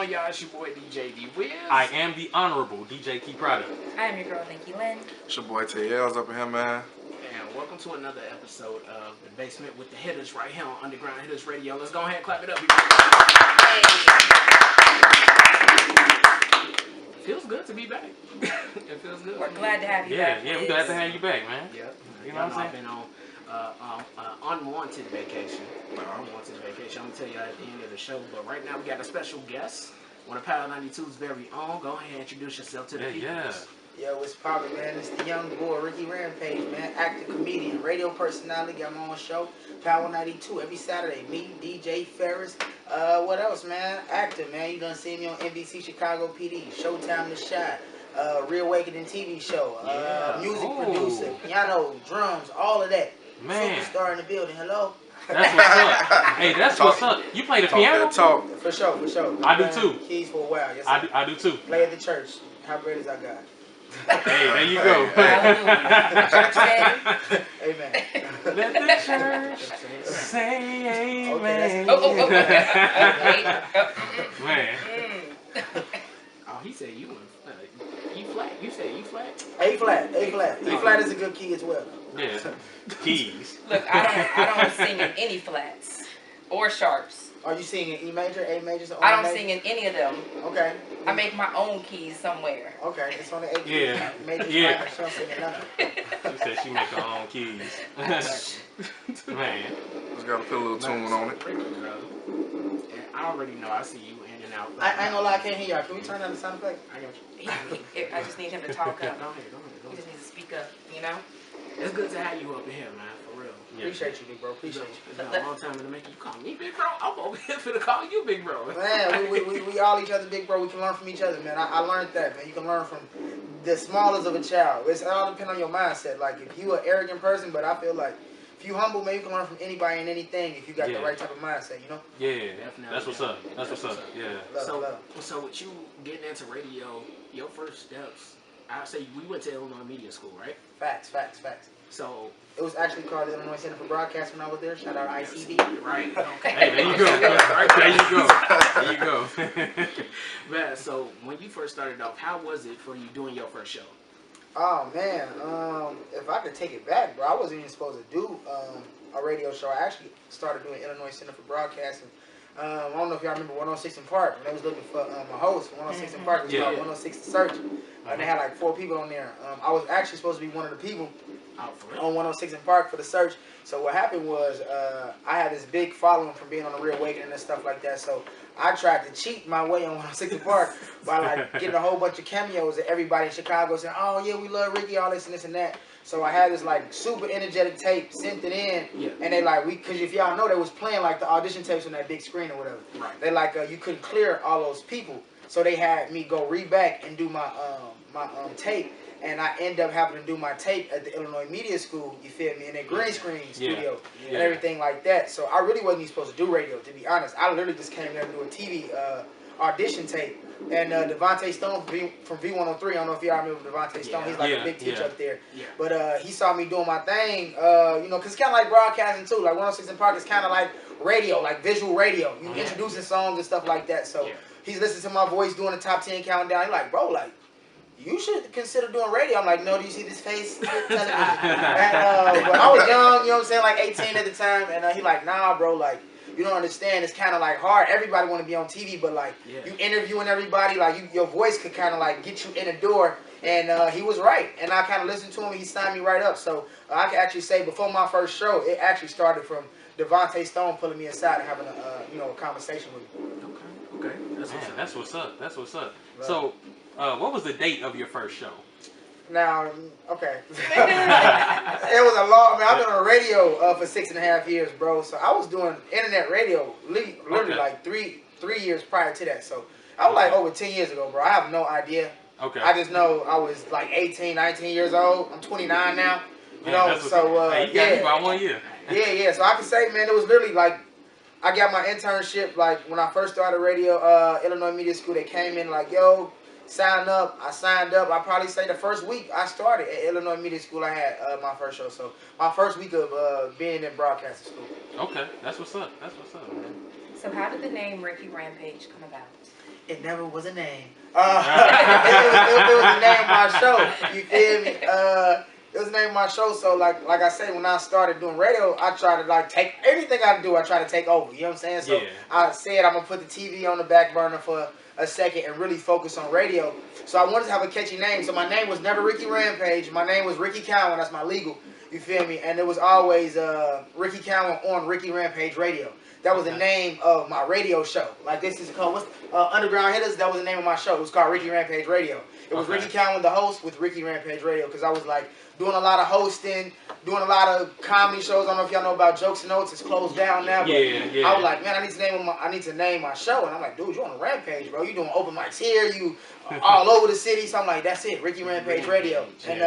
on, y'all? It's your boy DJ D Wiz. I am the Honorable DJ Key Product. I am your girl, Nikki Lynn. It's your boy TL's up in here, man. And welcome to another episode of The Basement with the Hittas right here on Underground Hittas Radio. Let's go ahead and clap it up. Hey. Feels good to be back. It feels good. We're glad to have you back. Yeah, we're glad to have you back, man. Yep. You know what I'm saying? I've been on unwanted vacation. Unwanted vacation. I'm going to tell you at the end of the show. But right now we got a special guest. One of Power 92's very own. Go ahead and introduce yourself to the people. Yo, what's poppin', man? It's the young boy, Ricky Rampage, man. Actor, comedian, radio personality. Got my own show, Power 92, every Saturday. Me, DJ Ferris. What else, man? Actor, man. You done seen me on NBC Chicago PD, Showtime The Shine, Reawakening TV show, music producer, piano, drums, all of that. Man. Superstar in the building. Hello? That's what's up. Hey, that's what's up. You play the piano? For sure, for sure. I do too. Keys for a while. Yes, I do too. Play at the church. How great as I got. Hey, there you go. Amen. Let the church say amen. Man. Oh, he said you flat. You said you flat? A flat. A flat. E flat is a good key as well. Yeah. Keys. Look, I don't sing in any flats or sharps. Are you singing E major, A major? I don't sing in any of them. Okay. I make my own keys somewhere. Okay, it's on the A key. Yeah. Major, Yeah. She don't sing in none of them. She said she make her own keys. Man. Just gotta put a little tune on it. And I already know. I see you in and out. I ain't gonna lie, I can't hear y'all. Can we turn down the sound effect? I got you. I just need him to talk up. Go ahead. He just needs to speak up, you know? It's good to have you up in here, man. For real. Yeah. Appreciate you, big bro. Appreciate you. It's been a long time to make you call me big bro. I'm over here for to call you big bro. Man, we all each other big bro. We can learn from each other, man. I learned that, man. You can learn from the smallest of a child. It all depends on your mindset. Like, if you an arrogant person, but I feel like if you humble, man, you can learn from anybody and anything if you got the right type of mindset, you know? Yeah, Definitely. that's what's up. That's what's up. Yeah. So with you getting into radio, your first steps, I'd say we went to Illinois Media School, right? Facts. So it was actually called the Illinois Center for Broadcast when I was there. Shout out ICB. Right. Okay. Hey, there you go. There you go. Man, so when you first started off, how was it for you doing your first show? Oh man, if I could take it back, bro, I wasn't even supposed to do a radio show. I actually started doing Illinois Center for Broadcasting. I don't know if y'all remember 106 in Park when they was looking for a host. 106 in Park it was called 106 to Search. They had like 4 people on there. I was actually supposed to be one of the people on 106 in Park for the search. So what happened was I had this big following from being on the Reawakening and stuff like that. So I tried to cheat my way on 106 in Park by like getting a whole bunch of cameos of everybody in Chicago saying, "Oh yeah, we love Ricky, all this and this and that." So I had this like super energetic tape, sent it in, and they like because if y'all know they was playing like the audition tapes on that big screen or whatever. Right. They like you couldn't clear all those people, so they had me go read back and do my tape. And I end up having to do my tape at the Illinois Media School, you feel me, in a green screen studio and everything like that. So I really wasn't even supposed to do radio, to be honest. I literally just came there to do a TV audition tape. And Devontae Stone from V103, I don't know if y'all remember Devontae Stone, he's like a big teacher up there. Yeah. But he saw me doing my thing, you know, because it's kind of like broadcasting too. Like 106 in Park is kind of like radio, like visual radio. You introducing songs and stuff like that. So he's listening to my voice doing the top 10 countdown. He's like, bro, like, you should consider doing radio. I'm like, no, do you see this face? But I was young, you know what I'm saying, like 18 at the time, and he like, nah, bro, like, you don't understand, it's kind of like hard. Everybody want to be on TV, but like, you interviewing everybody, like, your voice could kind of like get you in the door, and he was right, and I kind of listened to him, he signed me right up, so I can actually say before my first show, it actually started from Devontae Stone pulling me aside and having a conversation with me. Okay. That's what's up. Right. So, what was the date of your first show? Now, okay. It was a long, man, I've been on radio for 6.5 years, bro. So I was doing internet radio literally like three years prior to that. So I was like over 10 years ago, bro. I have no idea. Okay. I just know I was like 18, 19 years old. I'm 29 now. You know, so hey, you got me by 1 year. Yeah. So I can say, man, it was literally like I got my internship like when I first started radio, Illinois Media School. They came in like, yo, sign up. I signed up. I probably say the first week I started at Illinois Media School, I had my first show. So my first week of being in broadcasting school. Okay, that's what's up. That's what's up, man. So how did the name Ricky Rampage come about? It never was a name. It was the name of my show. You feel me? It was the name of my show. So like I say, when I started doing radio, I try to like take anything I do. I try to take over. You know what I'm saying? So I said I'm gonna put the TV on the back burner for a second and really focus on radio. So I wanted to have a catchy name. So my name was never Ricky Rampage. My name was Ricky Cowan. That's my legal. You feel me? And it was always Ricky Cowan on Ricky Rampage Radio. That was the name of my radio show. Like this is called Underground Hittas. That was the name of my show. It was called Ricky Rampage Radio. It was Ricky Cowan, the host, with Ricky Rampage Radio, because I was like doing a lot of hosting, doing a lot of comedy shows. I don't know if y'all know about Jokes and Notes. It's closed down now. But I was like, man, I need to name my show. And I'm like, dude, you on a Rampage, bro. You doing open mics here. You all over the city. So I'm like, that's it, Ricky Rampage Radio. And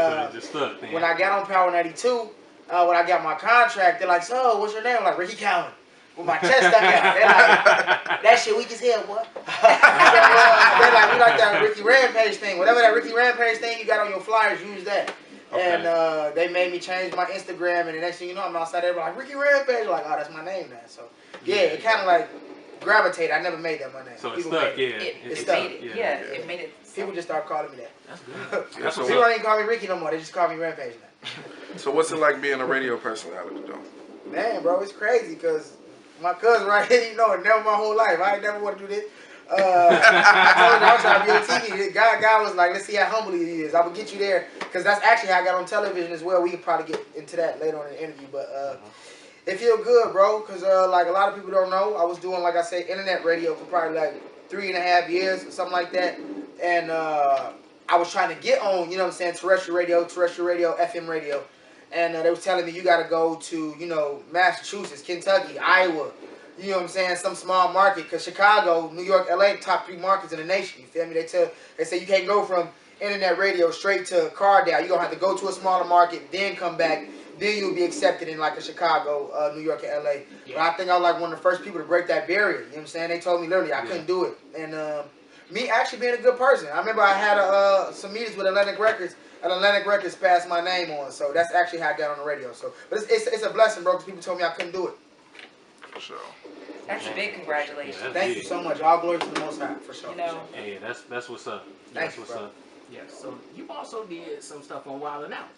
when I got on Power 92, when I got my contract, they're like, so what's your name? I'm like, Ricky Cowan. With my chest stuck out. They're like, that shit weak as hell, boy. They're like, we like that Ricky Rampage thing. Whatever that Ricky Rampage thing you got on your flyers, use that. And they made me change my Instagram, and the next thing you know, I'm outside there like, Ricky Rampage. Like, oh, that's my name now. So, it kind of like gravitated. I never made that my name. So it stuck, It stuck. It made it. People just start calling me that. That's good. So people don't even call me Ricky no more. They just call me Rampage now. So what's it like being a radio personality, though? Man, bro, it's crazy because my cousin right here, you know, never my whole life. I ain't never want to do this. I told him I was trying to be on TV. God was like, let's see how humble he is. I will get you there. Because that's actually how I got on television as well. We can probably get into that later on in the interview. But it feel good, bro. Because like a lot of people don't know, I was doing, like I say, internet radio for probably like 3.5 years or something like that. And I was trying to get on, you know what I'm saying, terrestrial radio, FM radio. And they was telling me, you got to go to, you know, Massachusetts, Kentucky, Iowa, you know what I'm saying, some small market. Because Chicago, New York, LA, top 3 markets in the nation. You feel me? They say you can't go from internet radio straight to Cardale. You're going to have to go to a smaller market, then come back. Then you'll be accepted in like a Chicago, New York, and LA. But I think I was like one of the first people to break that barrier. You know what I'm saying? They told me literally I couldn't do it. And me actually being a good person. I remember I had some meetings with Atlantic Records. And Atlantic Records passed my name on, so that's actually how I got on the radio. So, but it's a blessing, bro, because people told me I couldn't do it. For sure. That's a big congratulations. Thank you so much. All glory to the Most High, for sure. You know. Hey, that's what's up. That's what's up. Yeah, so you also did some stuff on Wild 'N Out.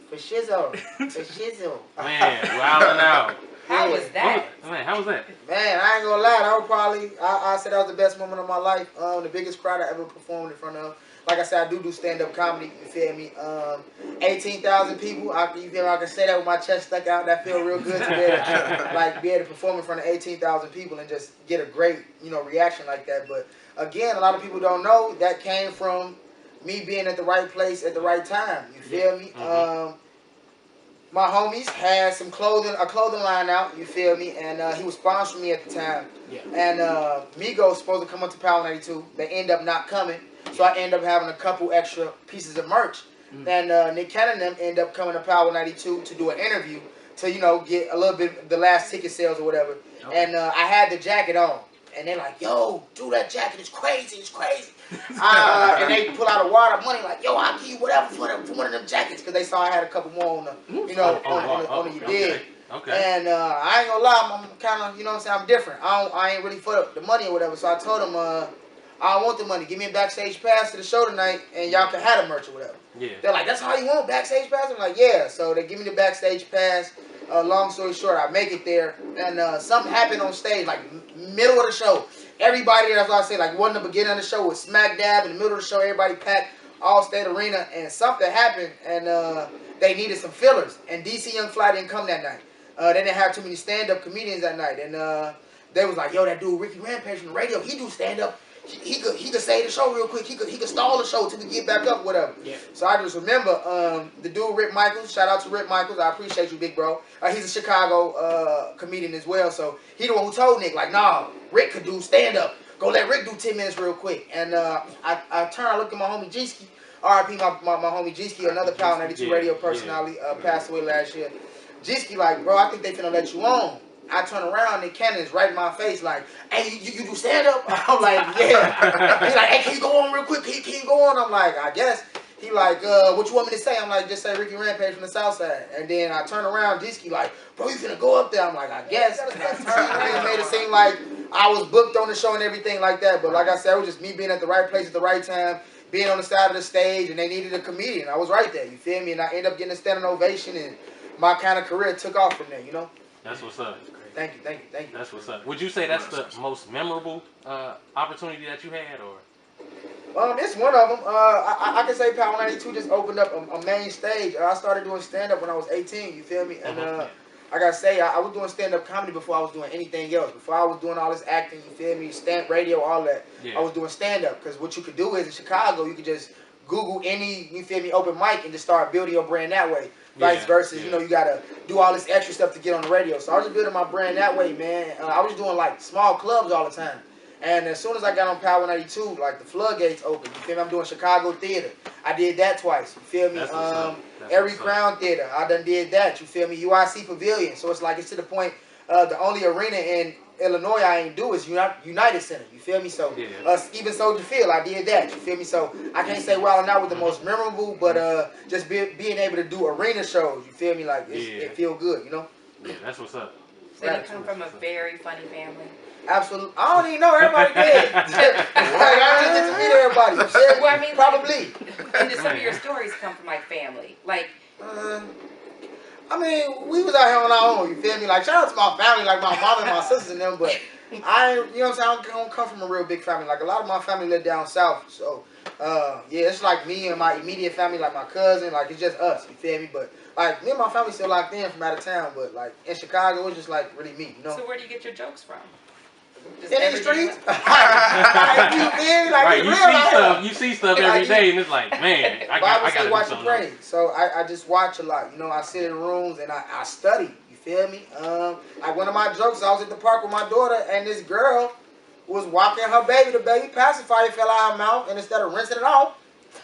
For shizzle. For shizzle. Man, Wild 'N Out. How was that? Man, how was that? Man, I ain't gonna lie. That was probably, I said that was the best moment of my life. The biggest crowd I ever performed in front of. Like I said, I do stand-up comedy, you feel me? 18,000 people, you feel me? I can say that with my chest stuck out. That feel real good to be able to perform in front of 18,000 people and just get a great, you know, reaction like that. But again, a lot of people don't know that came from me being at the right place at the right time. You feel me? My homies had a clothing line out, you feel me? And he was sponsoring me at the time. Yeah. And Migos was supposed to come up to Power 92. They end up not coming. So I end up having a couple extra pieces of merch. And Nick Cannon and them end up coming to Power 92 to do an interview to, you know, get a little bit of the last ticket sales or whatever. Okay. And I had the jacket on. And they're like, yo, dude, that jacket is crazy. It's crazy. And they pull out a wad of money like, yo, I'll give you whatever for one of them jackets. Because they saw I had a couple more on the, you know, on the you did. Okay. And I ain't gonna lie, I'm kind of, you know what I'm saying, I'm different. I ain't really for the money or whatever. So I told them, I don't want the money. Give me a backstage pass to the show tonight, and y'all can have the merch or whatever. Yeah. They're like, that's all you want, backstage pass? I'm like, yeah. So they give me the backstage pass. Long story short, I make it there, and something happened on stage, like middle of the show. Everybody, that's what I say, like wasn't the beginning of the show, was smack dab in the middle of the show. Everybody packed All-State Arena, and something happened, and they needed some fillers. And DC Young Fly didn't come that night. They didn't have too many stand-up comedians that night, and they was like, yo, that dude Ricky Rampage from the radio, he do stand-up. He could save the show real quick. He could stall the show till we get back up, whatever. Yeah. So I just remember the dude Rick Michaels. Shout out to Rick Michaels. I appreciate you, big bro. He's a Chicago comedian as well. So he the one who told Nick like, nah, Rick could do stand up. Go let Rick do 10 minutes real quick. And I turned. I looked at my homie G-Ski. R.I.P. my homie G-Ski, another Power 92 radio personality, passed away last year. G-Ski like, bro, I think they finna let you on. I turn around and Cannon is right in my face like, hey, you do stand up? I'm like, yeah. He's like, hey, can you go on real quick? Can you go on? I'm like, I guess. He like, what you want me to say? I'm like, just say Ricky Rampage from the South Side. And then I turn around, Disky like, bro, you finna go up there. I'm like, I guess. And I turned around and made it seem like I was booked on the show and everything like that. But like I said, it was just me being at the right place at the right time, being on the side of the stage, and they needed a comedian. I was right there, you feel me? And I ended up getting a standing ovation, and my kind of career took off from there, you know? That's what's up. Thank you. That's what's up. Would you say that's the most memorable opportunity that you had, or? It's one of them. I can say Power 92 just opened up a main stage. I started doing stand-up when I was 18, you feel me? And I gotta say, I was doing stand-up comedy before I was doing anything else. Before I was doing all this acting, you feel me? Radio, all that. Yeah. I was doing stand-up, because what you could do is, in Chicago, you could just Google any, you feel me, open mic and just start building your brand that way. Vice versa, you know, you gotta do all this extra stuff to get on the radio. So I was just building my brand that way, man. I was doing like small clubs all the time. And as soon as I got on Power 92, like the floodgates opened. You feel me? I'm doing Chicago Theater. I did that twice. You feel me? Every Crown Theater. I done did that. You feel me? UIC Pavilion. So it's like, it's to the point, the only arena in Illinois I ain't do is United Center. You feel me? So even Soldier Field, I did that. You feel me? So I can't say well not with the most memorable, but just being able to do arena shows. You feel me? Like it feel good, you know? Yeah, that's what's up. So you come from a very funny family. Absolutely. I don't even know everybody did. Like, I don't get to meet everybody. You feel me? Well, I mean, probably. And some of your stories come from like family, like. I mean, we was out here on our own. You feel me? Like, shout out to my family, like my mom and my sisters and them. But I, you know what I'm saying? I don't come from a real big family. Like a lot of my family live down south. So yeah, it's like me and my immediate family, like my cousin. Like it's just us. You feel me? But like me and my family still locked in from out of town. But like in Chicago, it's just like really me. You know? So where do you get your jokes from? Just in the streets. Like, you feel me? Like Right, real out you see stuff every day, and it's like, man, I gotta watch do and something. pray. So I just watch a lot. You know, I sit in rooms and I study. You feel me? Like one of my jokes, I was at the park with my daughter, and this girl was walking her baby. The baby pacifier fell out of her mouth, and instead of rinsing it off,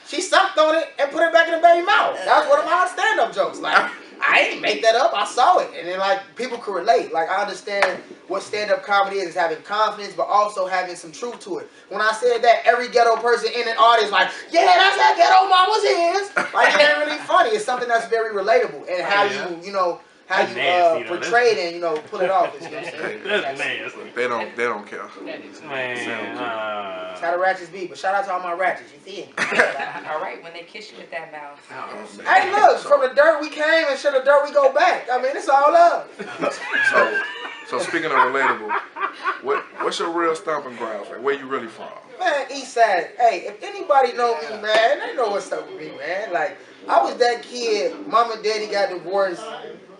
she sucked on it and put it back in the baby's mouth. That's one of my stand-up jokes. Like, I didn't make that up. I saw it. And then, like, people could relate. Like, I understand what stand-up comedy is having confidence, but also having some truth to it. When I said that, every ghetto person in an audience like, yeah, that's that ghetto mama's is. Like, it ain't really funny. It's something that's very relatable. And how you know, how that's you nasty, portray it and, you know, pull it off. You know what I'm saying? That's nasty. They don't care. Man, That's how the ratchets be. But shout out to all my ratchets. You feel me? all right, when they kiss you with that mouth. Hey, look, from the dirt we came and to the dirt we go back. I mean, it's all love. So speaking of relatable, what's your real stomping grounds? Like, where you really from? Man, East Side. Hey, if anybody know me, man, they know what's up with me, man. Like, I was that kid. Mom and Daddy got divorced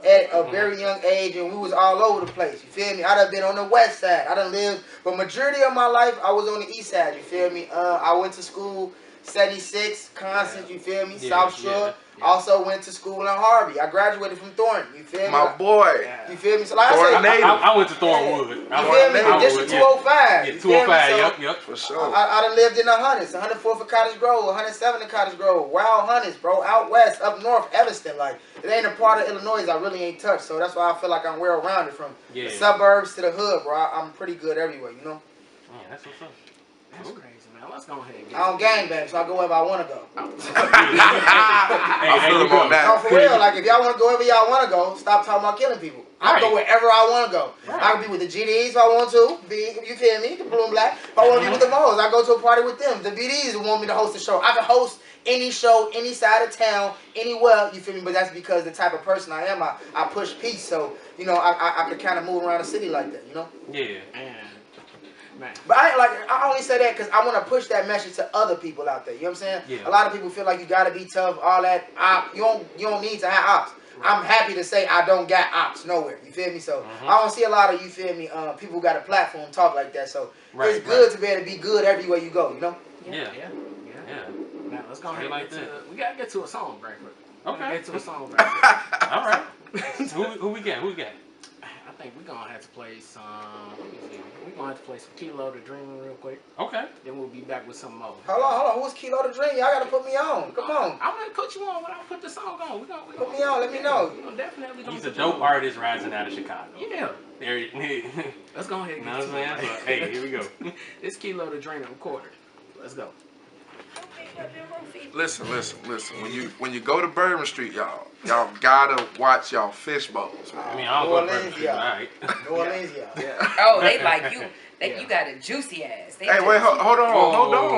at a very young age, and we was all over the place. You feel me? I done been on the West Side. I done lived, but majority of my life, I was on the East Side. You feel me? I went to school 76, Constant. You feel me? South Shore. Also went to school in Harvey. I graduated from Thornton. You feel me? My boy. You feel me? So like I said, I went to Thornwood. You feel me? District 205. Yeah, 205. Yep. For sure. I done lived in the hundreds, 104th of Cottage Grove, 107th of Cottage Grove, Wild Hunters, bro, out west, up north, Evanston. Like, it ain't a part of Illinois I really ain't touched. So that's why I feel like I'm well rounded from the suburbs to the hood, bro. I'm pretty good everywhere, you know? Man, that's what's up. That's crazy, man. Let's go ahead and get I don't gangbang, so I go wherever I want to go. I feel him on that. No, for real. Like, if y'all want to go wherever y'all want to go, stop talking about killing people. I go wherever I want to go. I can be with the GDs if I want to. You feel me? The Blue and Black. If I want to be with the Moles, I go to a party with them. The BDs want me to host a show. I can host any show, any side of town, anywhere. You feel me? But that's because the type of person I am. I push peace. So, you know, I can kind of move around the city like that, you know? Yeah. Man. But I only say that because I want to push that message to other people out there. You know what I'm saying? Yeah. A lot of people feel like you got to be tough, all that. You don't need to have ops. Right. I'm happy to say I don't got ops nowhere. You feel me? So I don't see a lot of, you feel me, people who got a platform talk like that. So it's good to be able to be good everywhere you go, you know? Yeah. Now let's go ahead and we got to get to a song break. Okay. Get to a song break. All right. Who we got? I think we're going to have to play some, we're going to have to play some Kilo the Dream real quick. Okay. Then we'll be back with some more. Hold on. Who's Kilo the Dream? Y'all got to put me on. Come on. I'm going to put you on when I put the song on. Put me on. Let me know. Definitely. He's a dope artist rising out of Chicago. Yeah. There. Let's go ahead and get to it. Hey, here we go. It's Kilo the Dream recorded. Let's go. Listen. When you go to Bourbon Street, y'all gotta watch y'all fish bowls, man. I mean, I don't go to Bourbon Street, y'all. all right. New Orleans, y'all. Yeah. Oh, they like you. You got a juicy ass. They Hey, wait, hold on.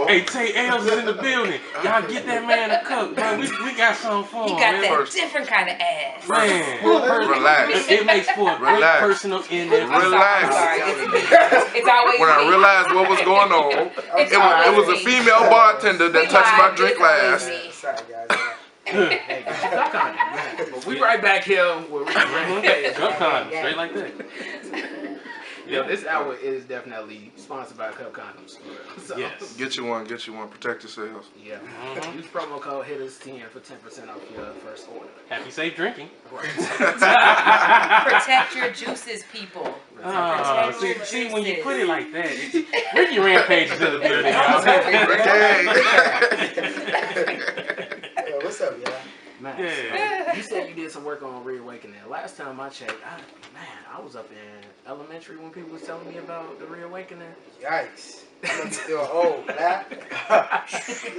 Hey, Tay L's is in the building. Y'all get that man a cook, man. We got something for him, He got man. that different kind of ass. Man, Relax. It makes for a great personal image. Relax. I'm sorry. It's always When I me. realized what was going on, It's it was a always me. female bartender that We touched my live, drink it's always last. me. Sorry, guys. Hey, duck on it. But we right back here with Rampage. Cup condoms, straight like that. Yo, this hour is definitely sponsored by Cup Condoms. So, Yes. Get you one. Protect yourselves. Yeah. Use promo code Hittas10 for 10% off your first order. Happy safe drinking. Protect your juices, people. Oh, see, when you put it like that, Ricky Rampage is in the building, y'all. Yo, what's up, y'all? Man, Yeah. so you said you did some work on Reawakening. Last time I checked, I was up in elementary when people was telling me about the Reawakening. Yikes. I'm still old, man.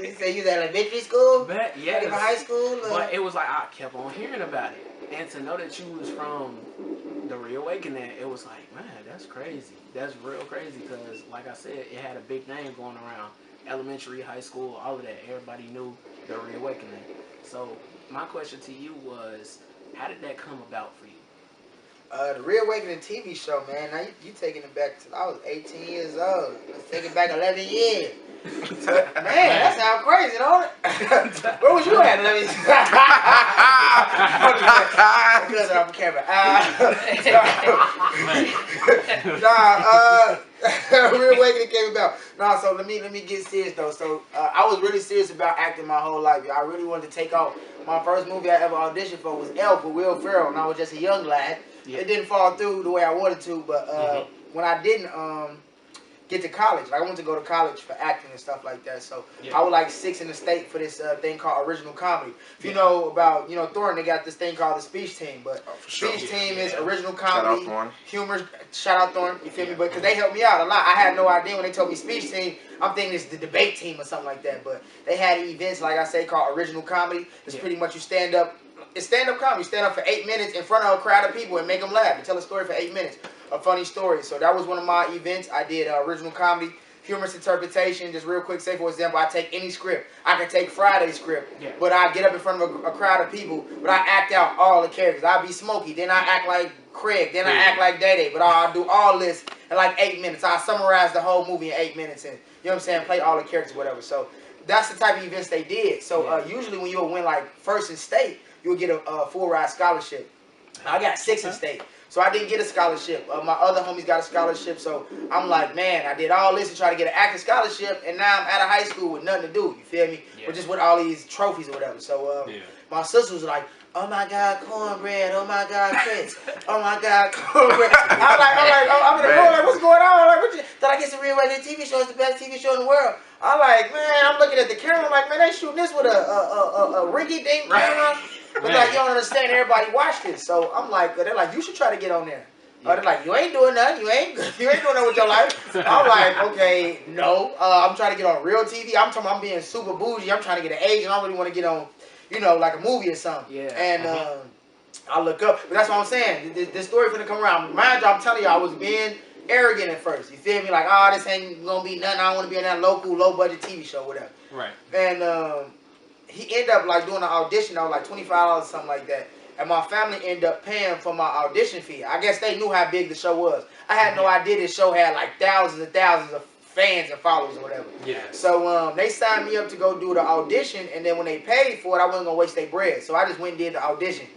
You say you was at elementary school? But Not yeah, even high school? but it was like I kept on hearing about it, and to know that you was from the Reawakening, it was like, man, that's crazy. That's real crazy because, like I said, it had a big name going around. Elementary, high school, all of that. Everybody knew the Reawakening. So my question to you was, how did that come about for you? The Reawakening TV show, man. Now you taking it back to I was 18 years old. Let's take it back 11 years. Man, that sounds crazy, don't it? Where was you at 11 years? Because I'm camera. Reawakening came about. So let me get serious though. So I was really serious about acting my whole life. I really wanted to take off. My first movie I ever auditioned for was Elf with Will Ferrell, and I was just a young lad. It didn't fall through the way I wanted to, but when I didn't get to college, like I wanted to go to college for acting and stuff like that. So I was like 6th in the state for this thing called original comedy. If you know about Thornton, they got this thing called the speech team, but speech team is original comedy, humor. Shout out Thornton, you feel me? But because they helped me out a lot, I had no idea when they told me speech team. I'm thinking it's the debate team or something like that. But they had events, like I say, called original comedy. It's pretty much you stand up. It's stand-up comedy. You stand up for 8 minutes in front of a crowd of people and make them laugh and tell a story for 8 minutes, a funny story. So that was one of my events. I did original comedy, humorous interpretation. Just real quick, say for example, I take any script. I can take Friday's script, but I get up in front of a crowd of people, but I act out all the characters. I'll be Smokey, then I act like Craig, then I act like Day-Day, but I'll do all this in like 8 minutes. I summarize the whole movie in 8 minutes and, you know what I'm saying, play all the characters, whatever. So that's the type of events they did. So usually when you'll win like first in state, you'll get a full ride scholarship. I got 6th in state, so I didn't get a scholarship. My other homies got a scholarship, so I'm like, man, I did all this to try to get an acting scholarship, and now I'm out of high school with nothing to do. You feel me? But just with all these trophies or whatever. So my sister was like, oh my God, cornbread. Oh my God, Chris. Oh my God, cornbread. I'm in the room like, what's going on? Like, did I get some Reawakening TV show? It's the best TV show in the world. I'm like, man, I'm looking at the camera. I'm like, man, they shooting this with a rinky-dink camera. But like, you don't understand, everybody watch this. So I'm like, they're like, you should try to get on there. They're like, you ain't doing nothing. You ain't doing nothing with your life. I'm like, okay, no. I'm trying to get on real TV. I'm talking, I'm being super bougie. I'm trying to get an agent. I don't really want to get on, like a movie or something. And I look up. But that's what I'm saying. This story finna come around. Mind you, I'm telling you, I was being arrogant at first. You feel me? Like, oh, this ain't gonna be nothing. I don't want to be in that local, low-budget TV show, whatever. Right. And he ended up like doing an audition. I was like $25 or something like that. And my family ended up paying for my audition fee. I guess they knew how big the show was. I had no idea this show had like thousands and thousands of fans and followers or whatever. So they signed me up to go do the audition, and then when they paid for it, I wasn't gonna waste their bread. So I just went and did the audition.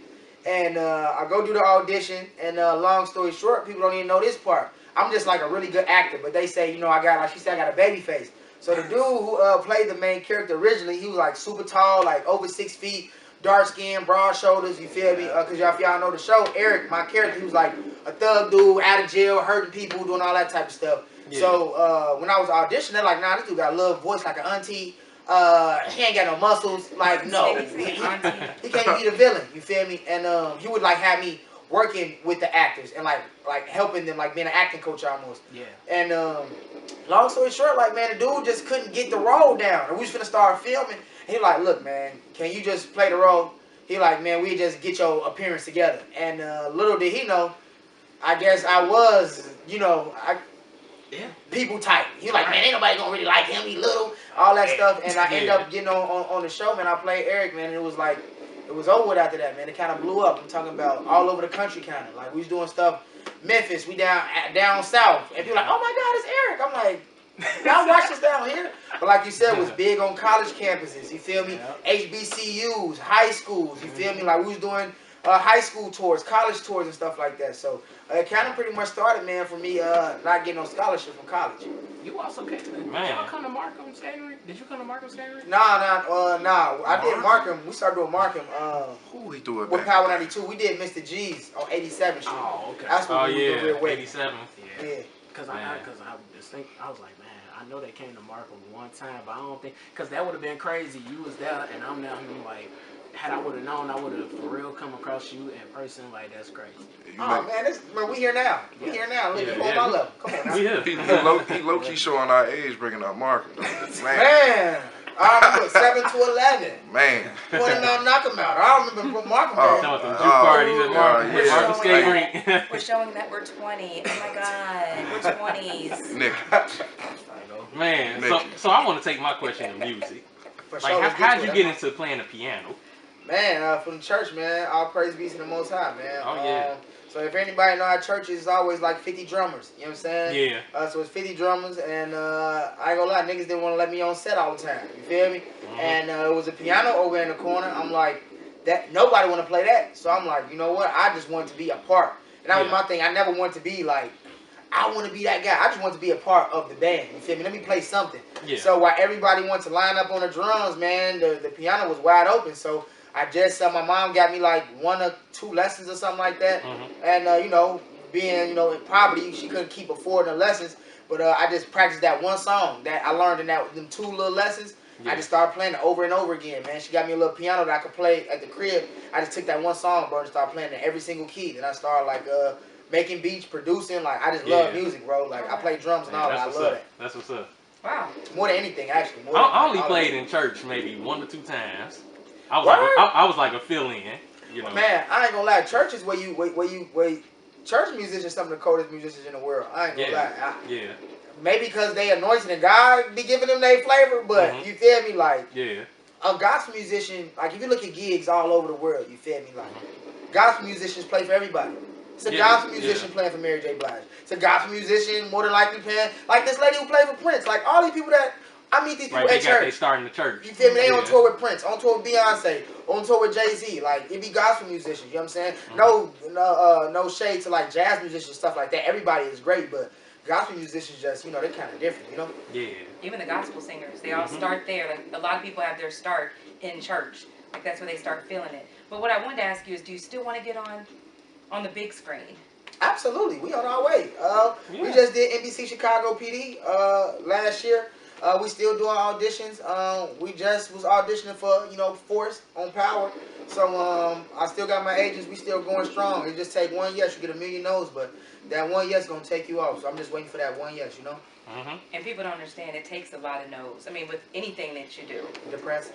And I go do the audition, and long story short, people don't even know this part. I'm just like a really good actor, but they say, I got, like she said, I got a baby face. So the dude who played the main character originally, he was like super tall, like over 6 feet, dark skin, broad shoulders, you feel me? Because if y'all know the show, Eric, my character, he was like a thug dude, out of jail, hurting people, doing all that type of stuff. So when I was auditioning, they're like, nah, this dude got a little voice like an auntie. He ain't got no muscles. Like, no. He can't be the villain, you feel me? And he would like have me working with the actors and like helping them, like being an acting coach almost. And long story short, like, man, the dude just couldn't get the role down. And we was finna start filming. He like, look, man, can you just play the role? He like, man, we just get your appearance together. And little did he know, I guess I was, you know, people type. He like, man, ain't nobody gonna really like him. He little, all that stuff. And I ended up getting on the show, man. I played Eric, man. And it was like, it was over with after that, man. It kind of blew up. I'm talking about all over the country, kind of. Like, we was doing stuff. Memphis, we down south. And people like, oh my God, it's Eric. I'm like, y'all watch this down here. But like you said, it was big on college campuses. You feel me? HBCUs, high schools. You feel me? Like, we was doing high school tours, college tours and stuff like that. So it kind of pretty much started, man, for me not getting no scholarship from college. You also came to, did y'all come to Markham Skating Rink? Did you come to Markham Skating Rink? Nah. I did Markham. We started doing Markham Who we do it with back Power then? 92. We did Mr. G's on 87th Street. Oh, okay. That's what we did real way. 87. Yeah. Because I just think, I was like, man, I know they came to Markham one time, but I don't think, because that would have been crazy. You was there, and I'm there, and I'm like, had I would have known, I would have for real come across you in person. Like, that's crazy. Oh man, we here now. We here now. Look, you on my level. Come on now. He low key showing our age, bringing up Markham. Man, I remember 7 to 11. Man. Put him out, knock him out. I remember Markham. Parties at Markham Skating Rink. We're showing that we're 20. Oh my God, we're 20s. Nick. Man, so I want to take my question to music. For Like, sure, how'd you get into playing the piano? Man, from the church, man. All praise be to the Most High, man. Oh, yeah. So if anybody know our church is always like 50 drummers. You know what I'm saying? Yeah. So it's 50 drummers, and I ain't gonna lie, niggas didn't want to let me on set all the time. You feel me? And it was a piano over in the corner. I'm like, that nobody want to play that. So I'm like, you know what? I just want to be a part. And that was my thing. I never wanted to be like, I want to be that guy. I just want to be a part of the band. You feel me? Let me play something. Yeah. So while everybody wanted to line up on the drums, man, the piano was wide open. So I just, my mom got me like 1 or 2 lessons or something like that. And, you know, being, you know, in poverty, she couldn't keep affording the lessons. But I just practiced that one song that I learned in them 2 little lessons. Yeah. I just started playing it over and over again, man. She got me a little piano that I could play at the crib. I just took that one song, bro, and started playing it in every single key. Then I started, like, making beats, producing. Like, I just love music, bro. Like, I play drums and all that. I love it. That's what's up. Wow. More than anything, actually. I only played in church maybe 1 or 2 times. I was like a fill-in, you know. Man, I ain't gonna lie. Church is where church musicians some of the coldest musicians in the world. I ain't gonna lie. Maybe because they anointed and God be giving them their flavor, but you feel me? Like, a gospel musician, like if you look at gigs all over the world, you feel me? Like, gospel musicians play for everybody. It's a gospel musician playing for Mary J. Blige. It's a gospel musician more than likely playing, like this lady who played for Prince. Like all these people that I meet these people at church. They starting the church. You feel me? They on tour with Prince, on tour with Beyonce, on tour with Jay-Z. Like it be gospel musicians. You know what I'm saying? No shade to like jazz musicians, stuff like that. Everybody is great, but gospel musicians just, you know, they're kind of different, you know? Yeah. Even the gospel singers, they all start there. Like a lot of people have their start in church. Like that's where they start feeling it. But what I wanted to ask you is, do you still want to get on the big screen? Absolutely. We on our way. We just did NBC Chicago PD last year. We still doing auditions. We just was auditioning for, you know, Force on Power. So I still got my agents. We still going strong. It just take 1 yes. You get 1 million no's, but that 1 yes gonna take you off. So I'm just waiting for that 1 yes, you know? And people don't understand it takes a lot of no's. I mean, with anything that you do. Depressing.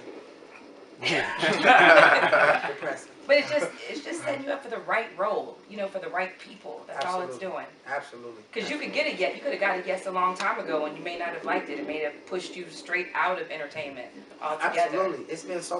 Depressing. But it's just setting you up for the right role, you know, for the right people. That's all it's doing. Absolutely. Because you could get a yes. You could have got a yes a long time ago, and you may not have liked it. It may have pushed you straight out of entertainment altogether. Absolutely. It's been so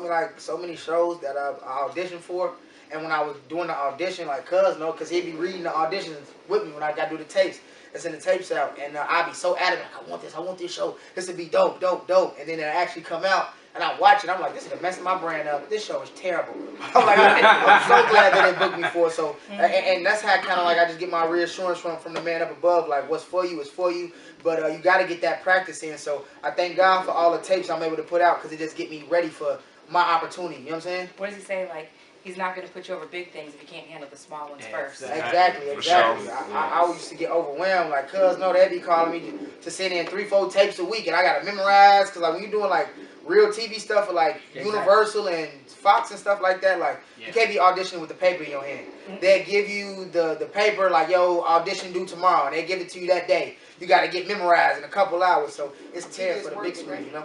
many shows that I auditioned for, and when I was doing the audition, like because he'd be reading the auditions with me when I got to do the tapes. It's in the tapes out, and I'd be so adamant, like, I want this show. This would be dope. And then it actually come out, and I watch it. I'm like, this is messing my brand up. This show is terrible. I'm like, I'm so glad that they booked me for it. So, and that's how kind of like I just get my reassurance from the man up above. Like, what's for you is for you. But you got to get that practice in. So I thank God for all the tapes I'm able to put out because it just get me ready for my opportunity. You know what I'm saying? What does he say? Like, he's not going to put you over big things if you can't handle the small ones first. Exactly. I used to get overwhelmed. Like, they'd be calling me to send in 3-4 tapes a week, and I got to memorize. Because, like, when you're doing, like, real TV stuff for like Universal and Fox and stuff like that. Like you can't be auditioning with the paper in your hand. They give you the paper like, yo, audition due tomorrow, and they give it to you that day. You got to get memorized in a couple hours, so it's tough for the big screen, you know.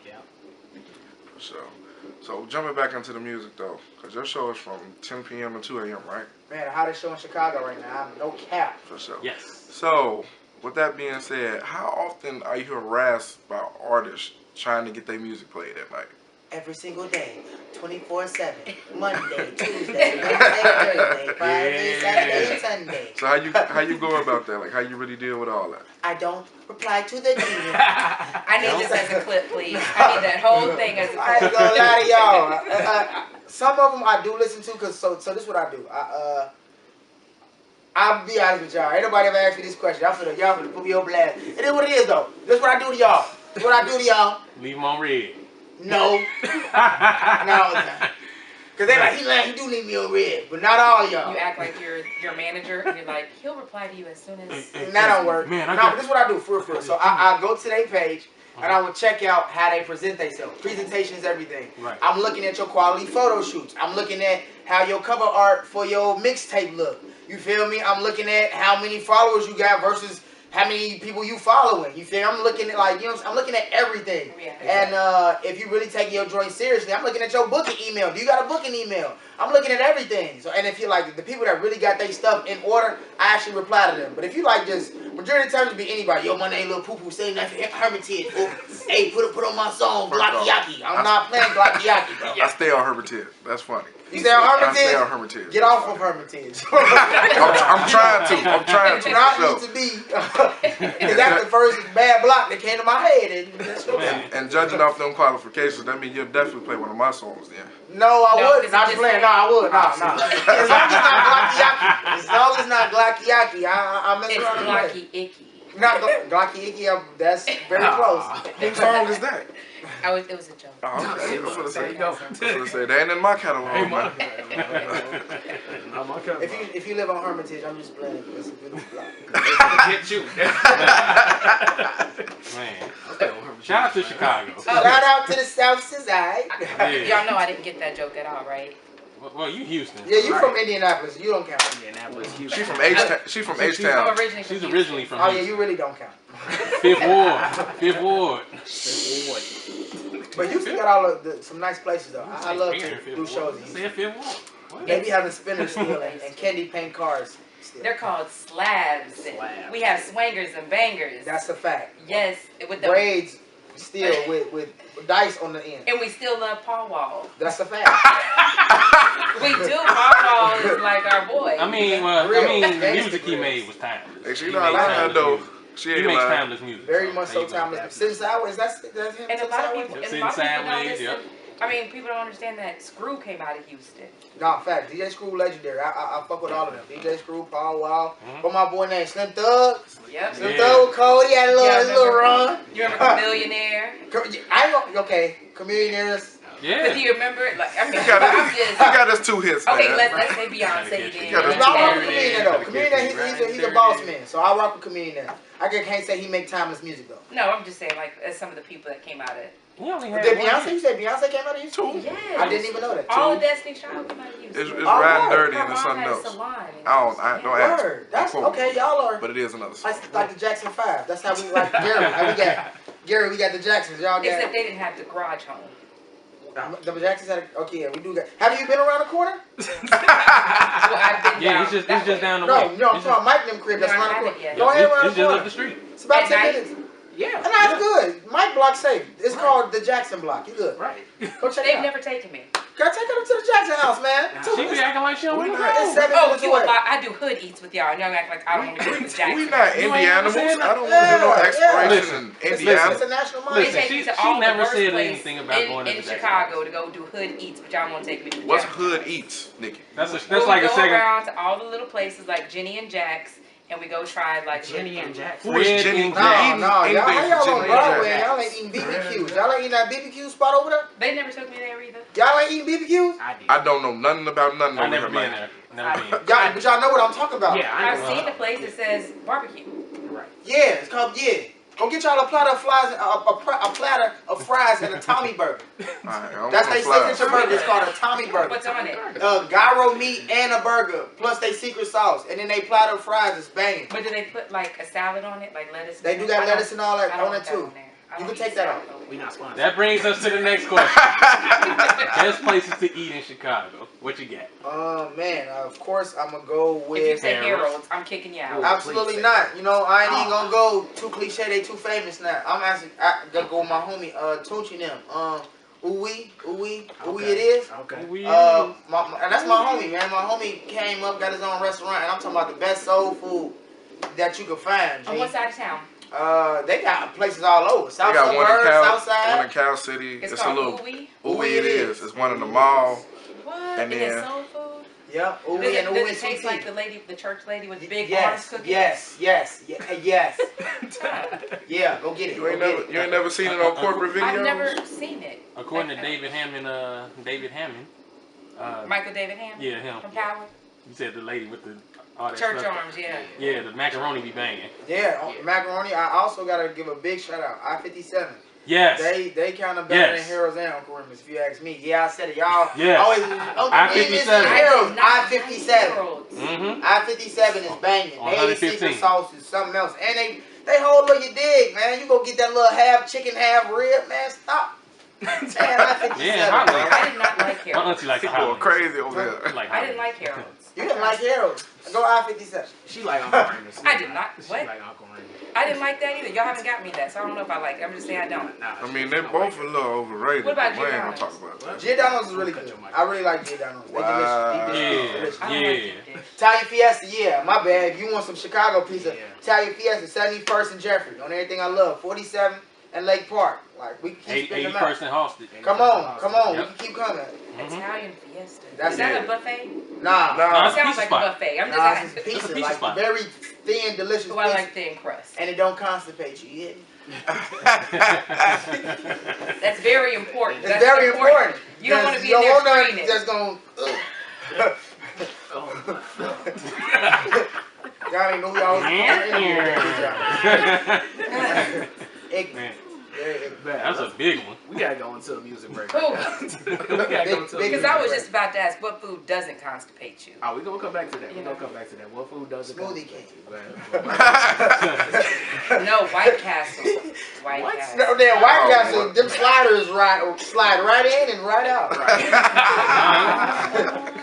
Yeah. So jumping back into the music though, because your show is from 10 p.m. to 2 a.m., right? Man, the hottest show in Chicago right now. I'm no cap. For sure. Yes. So, with that being said, how often are you harassed by artists trying to get their music played at night? Every single day, 24/7, Monday, Tuesday, Wednesday, Thursday, Friday, Saturday, and Sunday. So how you go about that? Like how you really deal with all that? I don't reply to the DM. I need this as a clip, please. I need that whole thing as a I ain't clip. gonna lie to y'all. Some of them I do listen to, cause so this is what I do. I'll be honest with y'all. Ain't nobody ever asked me this question. Y'all finna put me on blast. It is what it is though. This is what I do to y'all. This is what I do to y'all. Leave them on red. No. No. Cause they like, he do leave me on red, but not all y'all. You act like you're your manager, and you're like, he'll reply to you as soon as. And that don't work. Man, But this is what I do for real. So I go to their page and I will check out how they present themselves. Presentation is everything. Right. I'm looking at your quality photo shoots. I'm looking at how your cover art for your mixtape look. You feel me? I'm looking at how many followers you got versus how many people you following. You feel? I'm looking at like, you know, I'm looking at everything. Yeah. And if you really take your joint seriously, I'm looking at your booking email. Do you got a booking email? I'm looking at everything. So, and if you like the people that really got their stuff in order, I actually reply to them. But if you like just majority of the time it be anybody, yo, my name Lil Poo Poo, saying that for Hermitage. Hey, put on my song, Glocky Yaki. I'm not playing Glocky Yaki, bro. I stay on Hermitage. That's funny. You stay on Hermitage? I stay on Hermitage. Get off of Hermitage. I'm trying to. I'm trying to. I need to be. Because that's the first bad block that came to my head. And that's And judging off them qualifications, that means you'll definitely play one of my songs then. No, I No, wouldn't. Not playing. No, I would. No. As long as it's not Glocky Yaki. As long as it's not Glocky Yaki, I mess It's around and play. Glocky Icky. Not Glocky Icky. That's very close. Whose song is that? It was a joke. Oh, okay. There you go. I was gonna say that ain't in my catalog, man. If you live on Hermitage, I'm just playing. It's a beautiful block. Get you. Man. Shout out to Chicago. Shout out to the South Side. Yeah. Y'all know I didn't get that joke at all, right? Well, you Houston. Yeah, you from Indianapolis. You don't count. Indianapolis, She Houston. from H-Town. She from H-Town. I'm originally from She's Houston. originally from Oh yeah, Houston. you really don't count. Fifth Ward. Fifth Ward. But Houston got all of some nice places though. I love to do shows in Say Houston. Fifth Ward. What? They be having spinners still and candy paint cars still. They're called slabs. Slabs. We have swangers and bangers. That's a fact. Yes, with the Braids still with dice on the end. and we still love Paul Wall. That's a fact. We do. Paul Wall is like our boy. I mean, the music he made was timeless. Hey, she He know I makes like her timeless though. music. She He ain't makes lying. timeless music. Very much there so you go. timeless. Sin Sideways, that's him. And a Sin lot of Sideways? people, and a Sin lot of people don't Sideways, listen. yep. I mean, people don't understand that Screw came out of Houston. No, fact. DJ Screw legendary. I fuck with all of them. DJ Screw, Paul Wall. But my boy named Slim Thug. Yep. Slim Yeah. Thug with Cody. He had a little run. You remember Millionaire? I know. Okay, Chameleonaires. But Yeah. do you remember it? Like, I mean, He got I'm us. just. He got us 2 hits. Okay, man. let's say Beyonce then. got us No, I rock two. with Chameleon though. Chameleon, he's a boss man. So I rock with Chameleon. I can't say he make timeless music though. No, I'm just saying, like, as some of the people that came out of it. He only had Did one Beyonce? hit. You said Beyonce came out of Houston? 2. Yes. I didn't even know that. All of Destiny's Child came out of Houston. It's Oh, riding word. dirty Her and it's mom something had a else. salon in I don't Houston. ask. Word. That's Don't quote me. okay. Y'all are But it is another song. like the Jackson 5. That's how we like Gary. How we got Gary. We got the Jacksons. Y'all Except got they didn't have the garage home. the Jacksons. Okay, yeah, we do got. Have you been around the corner? Well, I've been Yeah, down it's just that way. down the No, way. no. I'm It's talking Mike and them crib. That's No, I around the haven't corner. yet. Go ahead around it's the just corner. up the street. It's about At 10 night? minutes. Yeah. And that's good. Mike block safe. It's called the Jackson block. You good? Right. Go check it They've out. never taken me. Girl, take her to the Jackson house, man. She be acting like she don't We want to not- go. It's 7 Oh, minutes you away. a lot. I do hood eats with y'all. Y'all act like I don't want to go to Jackson. We not You indie ain't animals. saying I don't want Yeah, to do no yeah. exploration in It's Indiana. a national They money. Listen, take me to she all never the worst said place anything about in, going to in the Jackson Chicago to go do hood eats, but y'all won't take me to the What's Jackson. Hood Eats, Nikki? That's We'll like a go second. around to all the little places like Jenny and Jack's, and we go try like Jenny and Jack. Who is Fred Jenny? and No, Jack. no, y'all, how y'all on Jenny Broadway? and Y'all ain't eating BBQs. Y'all ain't eating that BBQ spot over there? They never took me there either. Y'all ain't eating BBQs? I did. I don't know nothing about nothing I over never here, been man. there. Never been. Y'all, but y'all know what I'm talking about. Yeah, I I've know. seen the place that says barbecue. Right. Yeah, it's called, yeah. Go get y'all a platter of fries, a platter of fries and a Tommy burger. Alright, That's their signature burger. It's called a Tommy burger. What's on it? Gyro meat and a burger, plus they secret sauce, and then they platter of fries is banging. But do they put like a salad on it, like lettuce? They do got lettuce and all that on it too. You can take that off. We not sponsored. That brings us to the next question. Best places to eat in Chicago. What you got? Man, of course I'm gonna go with. If you say Harold's. Harold's, I'm kicking you out. Absolutely not. You know, I ain't even gonna go too cliche. They too famous now. I'm actually gonna go with my homie Tunchi them. Ooey it is. Okay. And that's my homie, man. My homie came up, got his own restaurant, and I'm talking about the best soul food that you can find. G. On what side of town? They got places all over. South They got one in Suburbs, Cal, South Side. one in Cal City. It's a called little. Ooey? Ooey it is. It's one in the mall. What? And And it's then- soul food? Yeah, Ooey Does and it, Ooey does it taste and like the church lady with the big arms Yes, cooking? yes. Yeah, go get it. You ain't never seen it on corporate videos. I've never seen it. According to David Hammond, Michael David Hammond? yeah, him. From Power? You said the lady with the all that Church stuff. arms, yeah. Yeah, the macaroni be banging. Yeah, macaroni. I also gotta give a big shout out. I-57. Yes. They kind of better Yes. than Harold's and Uncle Remus, if you ask me. Yeah, I said it. Y'all Yes. always I-57. Harold's. I-57. Mm-hmm. I-57 is banging. On They 115. secret sauce is something else. And they hold up your dig, man. You go get that little half chicken, half rib, man. Stop. Man, I-57. Yeah, hot man. I did not like My Harold's. auntie like the People are hot crazy over there. Like I didn't like Harold's. You didn't like Harold's. Go I-57. She like Uncle Remus. I did not. She What? like Uncle Remus. I didn't like that either. Y'all haven't got me that, so I don't know if I like it. I'm just saying I don't. Nah, I mean, they're both a little overrated. What about but we ain't gonna Giordano's? talk about that. Giordano's is really good. I really like Giordano's. They Wow. delicious. Yeah. Delicious. I don't Yeah. like it. Dick. Italian Fiesta, yeah, my bad. If you want some Chicago pizza, Yeah. Italian Fiesta, 71st and Jeffrey, on everything I love. 47 and Lake Park. Like, we can keep spinning them out. 80% hostage. Come on, Yep. we can keep coming. Italian Fiesta. That's Is that it. a buffet? Nah, Nah. It sounds pizza like spot. a buffet. I'm just nah, asking. it's pizza, It's a pizza like spot. very thin, delicious Oh, I pizza, like thin crust. and it don't constipate you. You hear me? That's very important. It's That's very important. You don't want to be You in don't there want screaming. nothing just going. Y'all ain't know who y'all was. Man, Ignorant. that's a big one. We gotta go into a music break. Cool. We gotta go into a Big- Because I was just about to ask, what food doesn't constipate you? Oh, we gonna come back to that. We Yeah. gonna come back to that. What food doesn't Smoothie constipate king. you? No, White Castle. White What? Castle. No, damn, White Oh, Castle, what? them sliders slide right in and right out.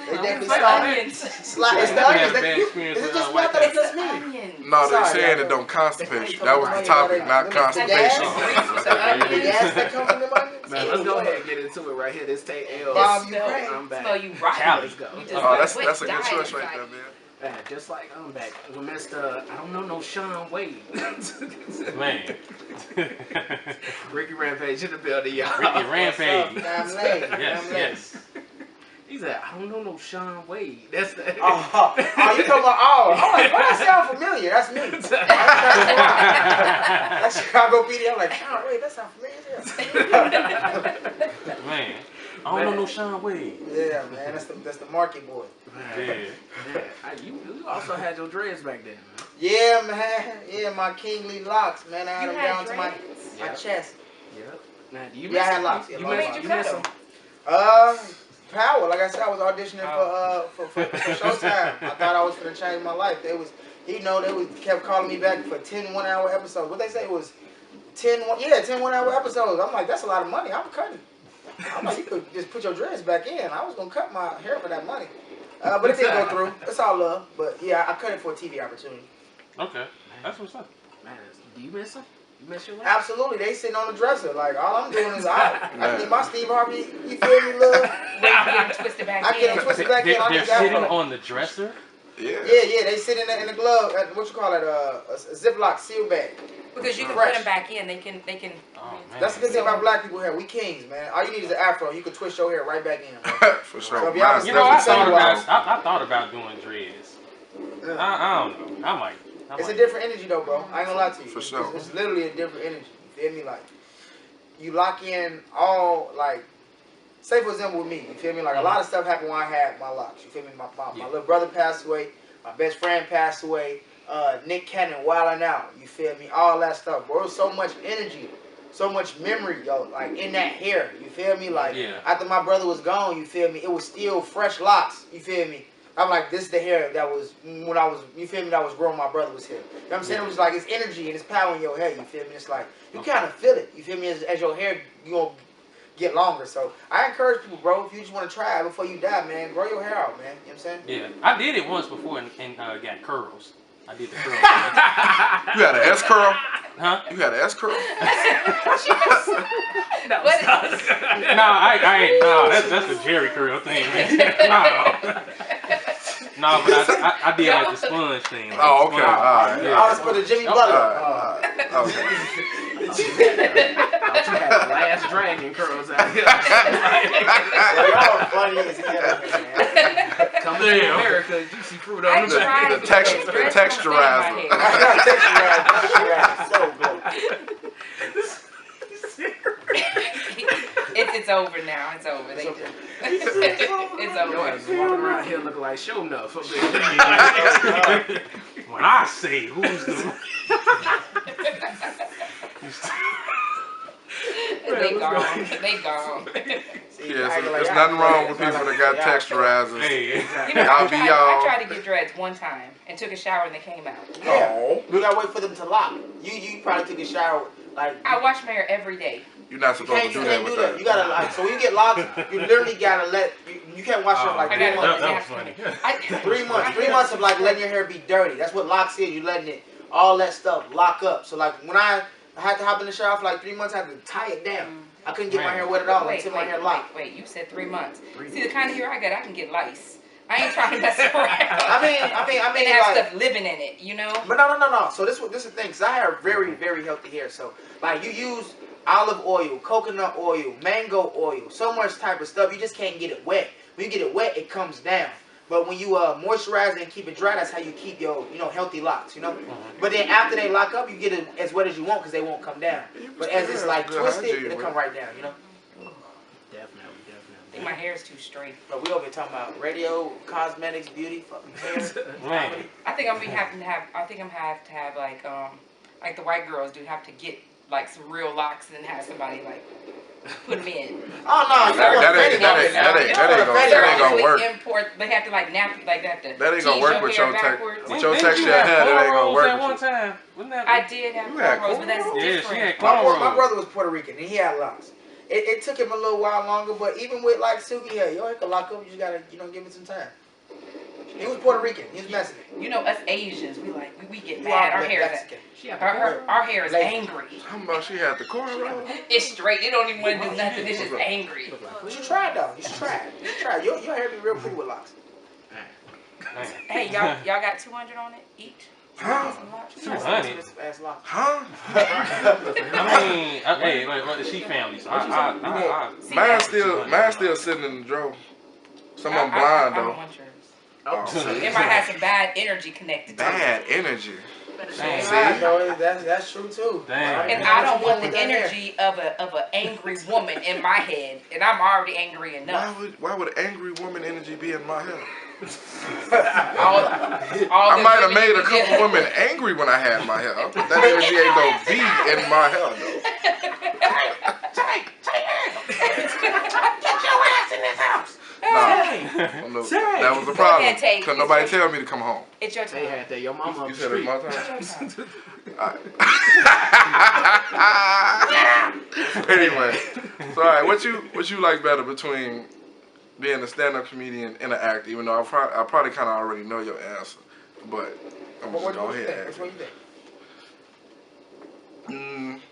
They definitely It's like slide. onions. Slide. It's the Yeah, onions. bad Is experience it with, just me? I White thought it's It's just me. onions. No, they're Sorry, saying y'all. it don't constipate you. Come That was on, the topic, y'all. not The constipation. gas? With the onions. The gas that come from them onions? Man, let's go ahead and get into it right here. This take L. Bomb Smell- Ukraine. I'm back. Smell you rotten. Cali. Let's go. You just Oh, that's went a good dying choice right inside. there, man. Man, just like I'm back with Mr. I don't know no Sean Wade. Man. Ricky Rampage in the building, y'all. Ricky Rampage. Damn lame. Yes, Damn lame. yes. He said, I don't know no Sean Wade. That's the Oh, you talking about, I'm like, why that sound familiar? That's me. That's Chicago PD. I'm like, oh, wait, that sound familiar. Man. I don't know no Sean Wade. Yeah, man, that's the market boy. Yeah. Man, you also had your dreads back then, man. Yeah, man. Yeah, my kingly locks, man. I had You them had down to my dreads? Yeah. chest. Yep. Now, do you Yeah, I miss had them? locks. Yeah, You long miss, locks. you Where'd miss you them? Power. Like I said, I was auditioning for Showtime. I thought I was gonna change my life. They kept calling me back for 10 one-hour episodes. What they say was 10 one-hour episodes. I'm like, that's a lot of money. I'm cutting. I'm like, you could just put your dreads back in. I was gonna cut my hair for that money, but it didn't go through. It's all love. But yeah, I cut it for a TV opportunity. Okay. That's what's up. Man, do you miss them? You miss your life? Absolutely, they sitting on the dresser. Like all I'm doing is I get my Steve Harvey. You feel me, love? Get them twisted back I get in. them twisted back in. I They're need that sitting one. on the dresser? Yeah. Yeah, they sit in the glove. What you call it? A Ziploc seal bag. Because you can Fresh. put them back in. They can. Oh, man. That's the good thing about black people here. We kings, man. All you need is an afro. You can twist your hair right back in. Man. For So sure. if y'all Mine's You know, I definitely thought about doing dreads. I don't know. I might. It's a different energy though, bro. I ain't gonna lie to you. For sure. It's literally a different energy. You feel me? Like you lock in all like. Say for example with me, you feel me? Like a lot of stuff happened when I had my locks. You feel me? My little brother passed away. My best friend passed away. Nick Cannon wilding out. You feel me? All that stuff, bro. So much energy, so much memory, yo. Like in that hair. You feel me? Like after my brother was gone, you feel me? It was still fresh locks. You feel me? I'm like, this is the hair that was when I was, you feel me, that was growing, my brother was here. You know what I'm saying? It was like, it's energy and it's power in your hair, you feel me? It's like, you kind of feel it, you feel me, as your hair, you gonna get longer. So, I encourage people, bro, if you just want to try it before you die, man, grow your hair out, man. You know what I'm saying? Yeah. I did it once before and got curls. I did the curl. You had an S curl? Huh? You had an S curl? No, that's the Jerry curl thing. No, but I did like the sponge thing. Like Oh, okay. I was for the Jimmy Butler. Okay. Thought you had the last dragon curls out here. Y'all funny as hell, man. Coming to America, you see fruit on the tried The texturizer. So good. It's over now. It's over. It's over. Your ass walking around here looking like show enough. When I say who's the They gone. Yeah, so there's nothing wrong with people that got texturizers. Hey. You know, Y'all be y'all. I tried to get dreads one time and took a shower and they came out. Yeah. We gotta wait for them to lock. You probably took a shower like. I wash my hair every day. You're not supposed to do that with that. You gotta like. So when you get locked, you literally gotta let. You can't wash your like I 3 gotta months. That was funny. 3 months. 3 months of like letting your hair be dirty. That's what locks is. You letting it all that stuff lock up. So like when I had to hop in the shower for like 3 months, I had to tie it down. I couldn't get my hair wet at all until my hair locked. Wait, you said 3 months. See, the kind of hair I got, I can get lice. I ain't trying to mess around. I mean, and have like, stuff living in it, you know? But no. So this is the thing, because I have very, very healthy hair. So like you use olive oil, coconut oil, mango oil, so much type of stuff. You just can't get it wet. When you get it wet, it comes down. But when you moisturize it and keep it dry, that's how you keep your healthy locks, you know. But then after they lock up, you get it as wet as you want because they won't come down. But as it's like twisted, it'll come right down, you know. Definitely. I think my hair is too straight. But we over here talking about radio, cosmetics, beauty, fucking hair. Man. I think I'm having to have. I think I'm have to have like the white girls do have to get like some real locks and have somebody like put them in. Oh no, that ain't gonna work. Import, they have to like nap like that. That ain't gonna work with your texture hair. That ain't gonna work At one with you. time. Wasn't that? I did have cornrows, but that's Yeah, different. she had My cornrows. brother was Puerto Rican and he had locks. It took him a little while longer, but even with like Suki hair, your hair can lock up. You just gotta give it some time. He was Puerto Rican. He was Mexican. You know, us Asians, we get mad. Our hair is our hair is angry. How about she had the cornrows? It's straight. It don't even want to do nothing. It's just angry. You should try it though. You should try it. You should try it. Your hair be real pretty with locks. Hey, y'all got 200 on it each? Huh? 200? Huh? I mean, hey, like, she family, so Mine's still sitting in the drawer. Some of them blind I don't though. want yours. Oh, It might have some bad energy connected to it. bad energy. That's true too. Damn. And I don't want the energy of an angry woman in my head, and I'm already angry enough. Why would angry woman energy be in my head? I I might have made a couple women angry when I had my hair. That energy ain't gonna be in my hair though. Get your ass in this house. No, that was the problem. Couldn't nobody tell me to come home. It's your They turn. had that. Your mama on You the said street. it's my time. Anyway, so all right, what you like better between being a stand-up comedian and an actor? Even though I probably kind of already know your answer, but I'm just go ahead and ask. Which one you think?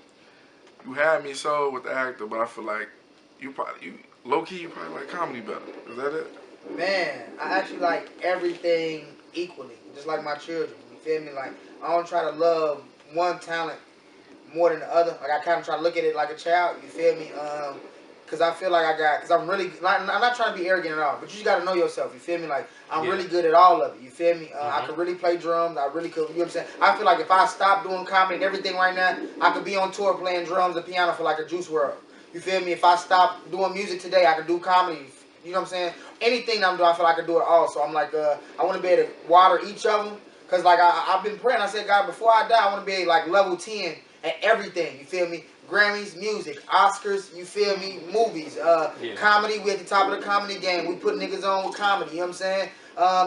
You had me sold with the actor, but I feel like you low-key probably like comedy better. Is that it? Man, I actually like everything equally, just like my children. You feel me? Like I don't try to love one talent more than the other. Like I kind of try to look at it like a child. You feel me? Cause I feel like I'm not trying to be arrogant at all, but you just gotta know yourself. You feel me? Like I'm really good at all of it. You feel me? I could really play drums. I really could. You know what I'm saying? I feel like if I stop doing comedy and everything right now, I could be on tour playing drums and piano for like a Juice WRLD. You feel me? If I stop doing music today, I could do comedy. You know what I'm saying? Anything I'm doing, I feel like I could do it all. So I'm like, I want to be able to water each of them. Cause like I've been praying. I said, God, before I die, I want to be like level 10 at everything. You feel me? Grammys, music, Oscars. You feel me? Movies, comedy. We at the top of the comedy game. We put niggas on with comedy. You know what I'm saying?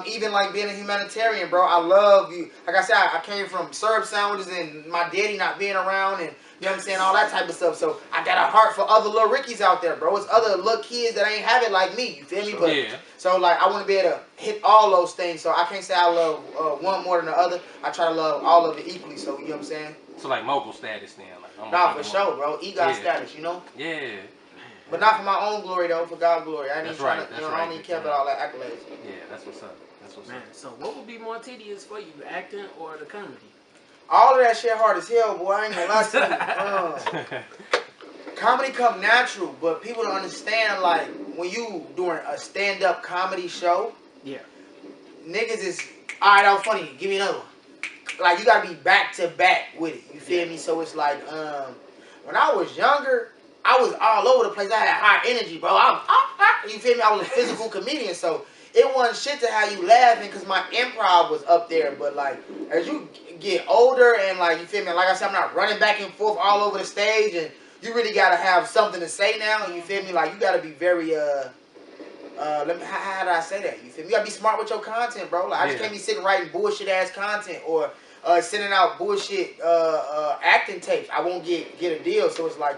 Even like being a humanitarian, bro. I love you. Like I said, I came from syrup sandwiches and my daddy not being around and. You know what I'm saying? All that type of stuff. So I got a heart for other little Rickies out there, bro. It's other little kids that ain't have it like me. You feel me? Sure. But so like I want to be able to hit all those things. So I can't say I love one more than the other. I try to love all of it equally. So you know what I'm saying? So like mogul status then. Like, nah, for sure, bro. EGOT status, you know? Yeah. But not for my own glory though, for God's glory. I ain't even trying to, that's I don't even care about all that accolades. Yeah, that's what's up. That's what's Man, up. so what would be more tedious for you, acting or the comedy? All of that shit hard as hell, boy. I ain't gonna lie to you. Comedy come natural, but people don't understand, like, when you doing a stand-up comedy show, niggas is, all right, that was funny, give me another one. Like, you gotta be back-to-back with it, you feel me? So it's like, when I was younger, I was all over the place. I had high energy, bro. You feel me? I was a physical comedian, so it wasn't shit to how you laughing because my improv was up there. But, like, as you get older and, like, you feel me? Like I said, I'm not running back and forth all over the stage, and you really got to have something to say now. You feel me? Like, you got to be very, how did I say that? You feel me? You got to be smart with your content, bro. Like, I just can't be sitting writing bullshit-ass content or sending out bullshit acting tapes. I won't get a deal. So it's like,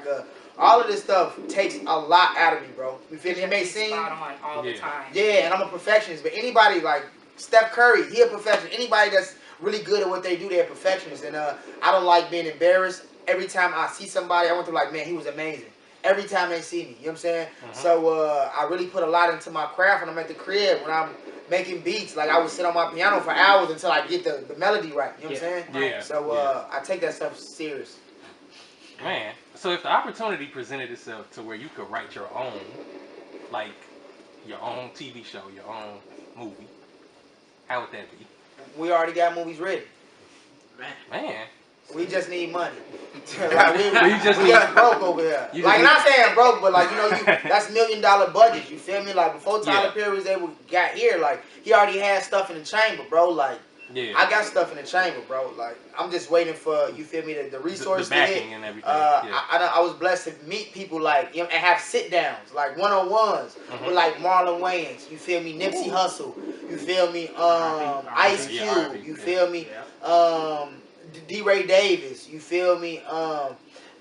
all of this stuff takes a lot out of me, bro. You feel me? It may seem spot on all the time. Yeah, and I'm a perfectionist. But anybody like Steph Curry, he a perfectionist. Anybody that's really good at what they do, they're perfectionists. And I don't like being embarrassed. Every time I see somebody, I want to like, man, he was amazing. Every time they see me, you know what I'm saying? So I really put a lot into my craft when I'm at the crib, when I'm making beats. Like I would sit on my piano for hours until I get the melody right. You know what I'm saying? Yeah. So I take that stuff serious. Man, so if the opportunity presented itself to where you could write your own, like your own TV show, your own movie, how would that be? We already got movies ready. Man. We just need money. Like, we just broke over here. Like, not saying broke, but like, you know, that's $1 million budget. You feel me? Like, before Tyler Perry was able got here, like, he already had stuff in the chamber, bro. Like, I got stuff in the chamber, bro. Like, I'm just waiting for, you feel me, the resources. The backing and everything. I was blessed to meet people like, you know, and have sit-downs, like one-on-ones with like Marlon Wayans, you feel me, Nipsey Hussle, you feel me, Ice Cube, you feel me, D-Ray Davis, you feel me, a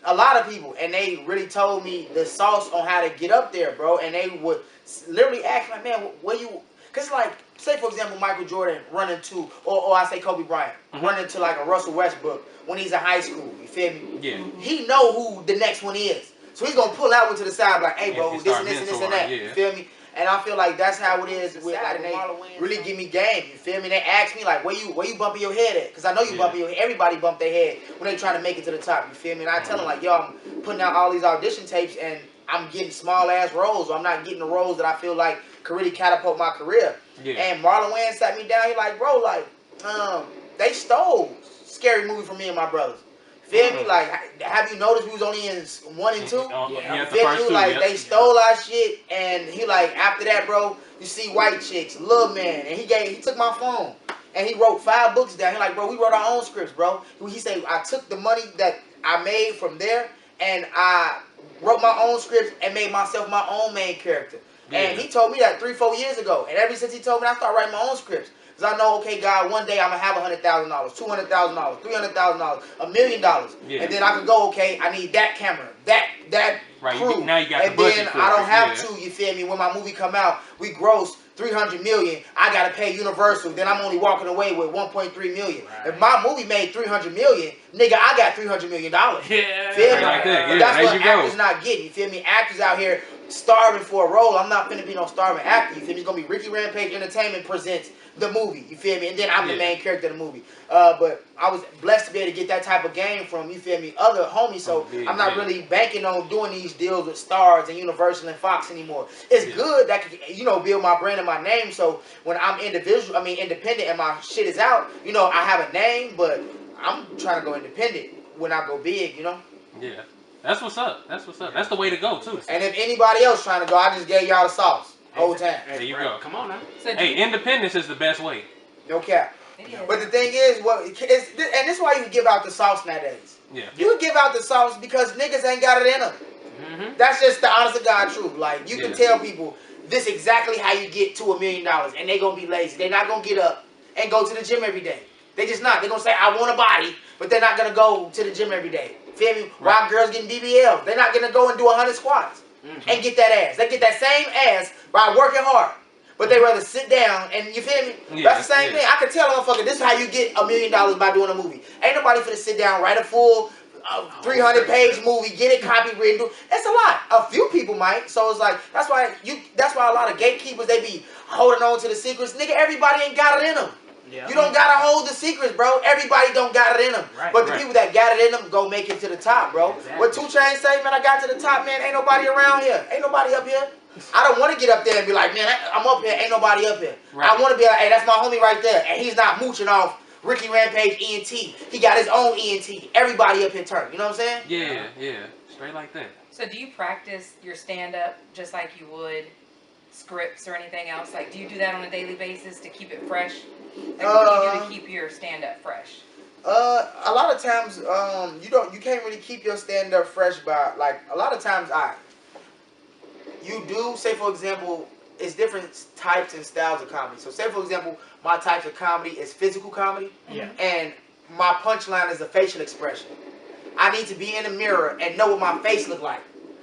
lot of people, and they really told me the sauce on how to get up there, bro, and they would literally ask, like, man, where you, because like, say for example, Michael Jordan run into, or I say Kobe Bryant, run into like a Russell Westbrook when he's in high school, you feel me? Yeah. He know who the next one is. So he's going to pull out one to the side like, hey bro, this and this and this and that, you feel me? And I feel like that's how it is with like, they really give me game, you feel me? They ask me like, where you bumping your head at? Because I know you bumping your head. Everybody bump their head when they trying to make it to the top, you feel me? And I tell them like, yo, I'm putting out all these audition tapes and I'm getting small ass roles, or I'm not getting the roles that I feel like could really catapult my career. And Marlon Wayans sat me down, he like, bro, like, they stole Scary Movie from me and my brothers. Feel me? Like, have you noticed we was only in 1 and 2? Feel me? Like, they stole our shit, and he like, after that, bro, you see White Chicks, Lil Man, and he took my phone, and he wrote 5 books down. He like, bro, we wrote our own scripts, bro. He said, I took the money that I made from there, and I wrote my own scripts and made myself my own main character. And he told me that 3-4 years ago. And ever since he told me, I started writing my own scripts. Because I know, okay, God, one day I'm going to have $100,000, $200,000, $300,000, $1 million. And then I can go, okay, I need that camera, that crew. Now you got and the budget then for I don't it. have to, you feel me? When my movie come out, we gross $300 million. I got to pay Universal. Then I'm only walking away with $1.3 million. If my movie made $300 million, nigga, I got $300 million. Yeah. Feel me? Like that. But that's what actors not getting. You feel me? Actors out here starving for a role. I'm not finna be no starving actor. You feel me? It's gonna be Ricky Rampage Entertainment presents the movie. You feel me? And then I'm the main character of the movie. But I was blessed to be able to get that type of game from, you feel me, other homies. So I'm not really banking on doing these deals with Stars and Universal and Fox anymore. It's good that could, you know, build my brand and my name. So when I'm independent and my shit is out, you know, I have a name, but I'm trying to go independent when I go big, you know? Yeah. That's what's up. That's what's up. That's the way to go, too. And if anybody else trying to go, I just gave y'all the sauce. Whole time. There you go. Come on now. Hey, independence is the best way. No cap. It is. But the thing is, and this is why you give out the sauce nowadays. Yeah. You give out the sauce because niggas ain't got it in them. That's just the honest to God truth. Like, you can tell people this exactly how you get to $1 million, and they gonna be lazy. They're not gonna get up and go to the gym every day. They just not. They're gonna say, I want a body, but they're not gonna go to the gym every day. Feel me? Right. While girls getting BBL, they're not gonna go and do 100 squats and get that ass. They get that same ass by working hard. But they rather sit down and, you feel me? Yeah, That's the same thing. I can tell a motherfucker, this is how you get $1 million by doing a movie. Ain't nobody finna sit down, write a full 300-page movie, get it copywritten. It's a lot. A few people might. So it's like, that's why a lot of gatekeepers, they be holding on to the secrets. Nigga, everybody ain't got it in them. Yeah. You don't gotta hold the secrets, bro. Everybody don't got it in them. Right, but the people that got it in them go make it to the top, bro. Exactly. What 2 Chainz say, man, I got to the top, man. Ain't nobody around here. Ain't nobody up here. I don't want to get up there and be like, man, I'm up here. Ain't nobody up here. Right. I want to be like, hey, that's my homie right there. And he's not mooching off Ricky Rampage ENT. He got his own ENT. Everybody up here turn. You know what I'm saying? Yeah, yeah. Straight like that. So do you practice your stand-up just like you would scripts or anything else? Like, do you do that on a daily basis to keep it fresh? Like, what do you do to keep your stand-up fresh? A lot of times, you can't really keep your stand-up fresh by, like, a lot of times you do, say for example, it's different types and styles of comedy. So say for example, my types of comedy is physical comedy. Yeah. And my punchline is a facial expression. I need to be in the mirror and know what my face look like.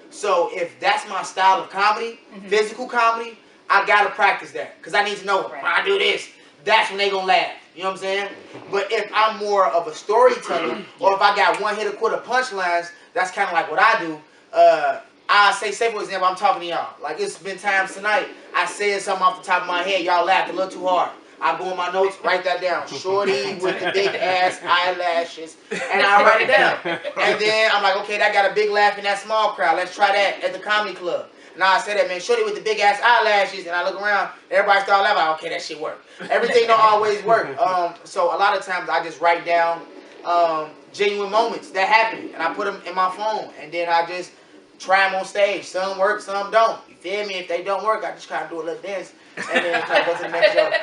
So if that's my style of comedy, physical comedy, I gotta practice that. Because I need to know when I do this, that's when they gonna laugh. You know what I'm saying? But if I'm more of a storyteller, or if I got one hit or quitter punchlines, that's kind of like what I do. I say for example, I'm talking to y'all. Like, it's been times tonight, I said something off the top of my head, y'all laughed a little too hard. I go in my notes, write that down. Shorty with the big ass eyelashes, and I write it down. And then I'm like, okay, that got a big laugh in that small crowd. Let's try that at the comedy club. Now I say that, man, shorty with the big ass eyelashes, and I look around, everybody start laughing. Okay, that shit work. Everything don't always work. So a lot of times I just write down genuine moments that happen, and I put them in my phone, and then I just try them on stage. Some work, some don't. You feel me? If they don't work, I just kind of do a little dance, and then try to go to the next joke.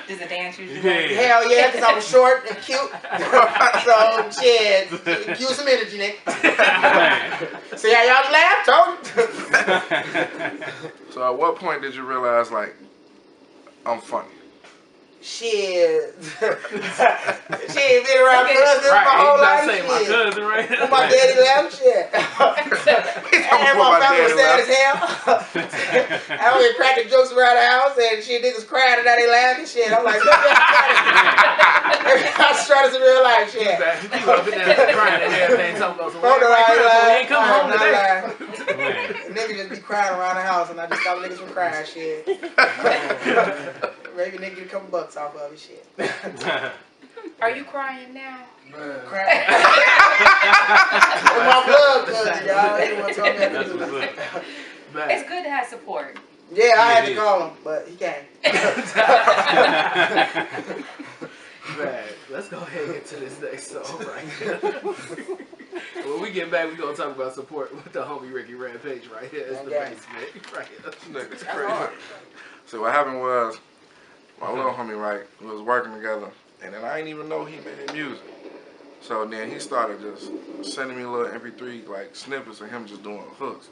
Does the dance usually work? Hell yeah, because I was short and cute. So, shit, give some energy, nigga. See how y'all laugh, told you. So at what point did you realize, like, I'm funny? Shit. She ain't been around cousins my whole life. Say my cousin, right? My daddy left, shit. And my family was sad as hell. I was cracking jokes around the house, and shit, niggas crying and now they laughing, shit. I'm like, I strut as in real life, shit. You up in there crying and everything, talking about some we ain't come home today. Niggas just be crying around the house, and I just stop niggas from crying, shit. Maybe nigga get a couple bucks off of it, shit. Are you crying now? Crying. With my blood cousin, y'all. Anyone told me that to do it. It's good to have support. Yeah, I had to call him, but he came. Man, let's go ahead and get to this next song right here. When we get back, we're going to talk about support with the homie Ricky Rampage right here. It's the basement right here. Niggas crazy. So what happened was, my little homie, right, we was working together, and then I didn't even know he made music. So then he started just sending me little MP3 like snippets of him just doing hooks.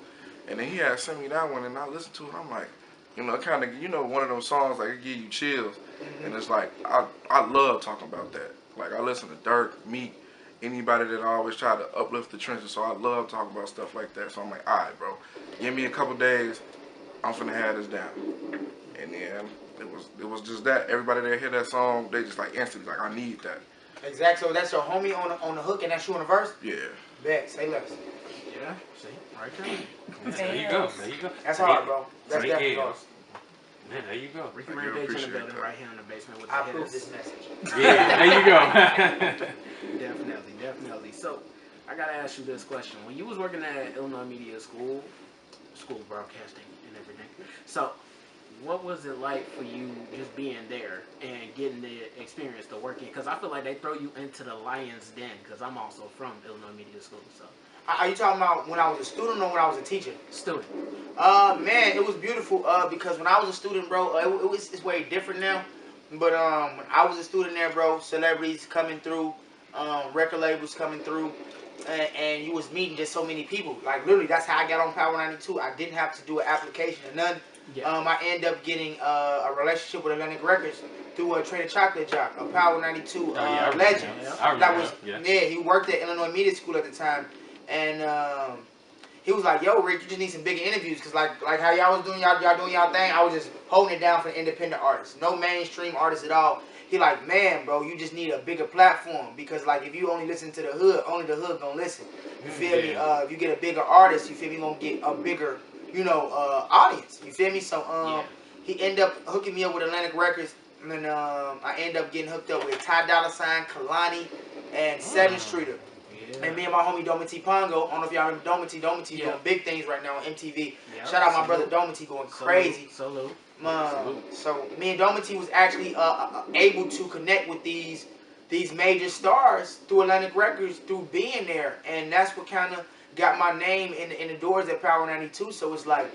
And then he had sent me that one, and I listened to it. I'm like, you know, kind of, you know, one of those songs like it give you chills. And it's like I love talking about that. Like I listen to Dirk, Meek, anybody that always try to uplift the trenches. So I love talking about stuff like that. So I'm like, all right, bro, give me a couple days. I'm finna have this down. And then it was just that. Everybody that hear that song, they just like instantly like, I need that. Exactly. So that's your homie on the hook, and that's you on the verse? Yeah. Bet. Say less. Yeah, see, right there. There you go. There you go. That's hard, bro. That's definitely hard. Yeah, there you go. Ricky Rampage in the building right here in the basement with the I approve Hittas. this message. Yeah, there you go. Definitely. So, I gotta ask you this question: when you was working at Illinois Media School of Broadcasting and everything, so what was it like for you just being there and getting the experience to working? Because I feel like they throw you into the lion's den. Because I'm also from Illinois Media School, so. Are you talking about when I was a student or when I was a teacher? Student. Man, it was beautiful. beautiful because when I was a student, bro, it's way different now. But when I was a student there, bro, celebrities coming through, record labels coming through, and you was meeting just so many people. Like literally, that's how I got on Power 92. I didn't have to do an application or nothing. Yeah. I ended up getting a relationship with Atlantic Records through a Trader Chocolate Jock, a Power 92 legend. That was he worked at Illinois Media School at the time, and he was like, "Yo, Rick, you just need some bigger interviews, cause like how y'all was doing y'all doing y'all thing. I was just holding it down for independent artists, no mainstream artists at all." He like, "Man, bro, you just need a bigger platform because like if you only listen to the hood, only the hood gonna listen. You feel me? If you get a bigger artist, you feel me, you gonna get a bigger, audience. You feel me? So he ended up hooking me up with Atlantic Records, and then I ended up getting hooked up with Ty Dolla $ign, Kalani, and 7th Streeter. Yeah. And me and my homie Domity Pongo, I don't know if y'all remember Domity. Domity's doing big things right now on MTV. Yep. Shout out my brother Domity, going crazy. Salute. So me and Domity was actually able to connect with these major stars through Atlantic Records through being there, and that's what kind of got my name in the doors at Power 92. So it's like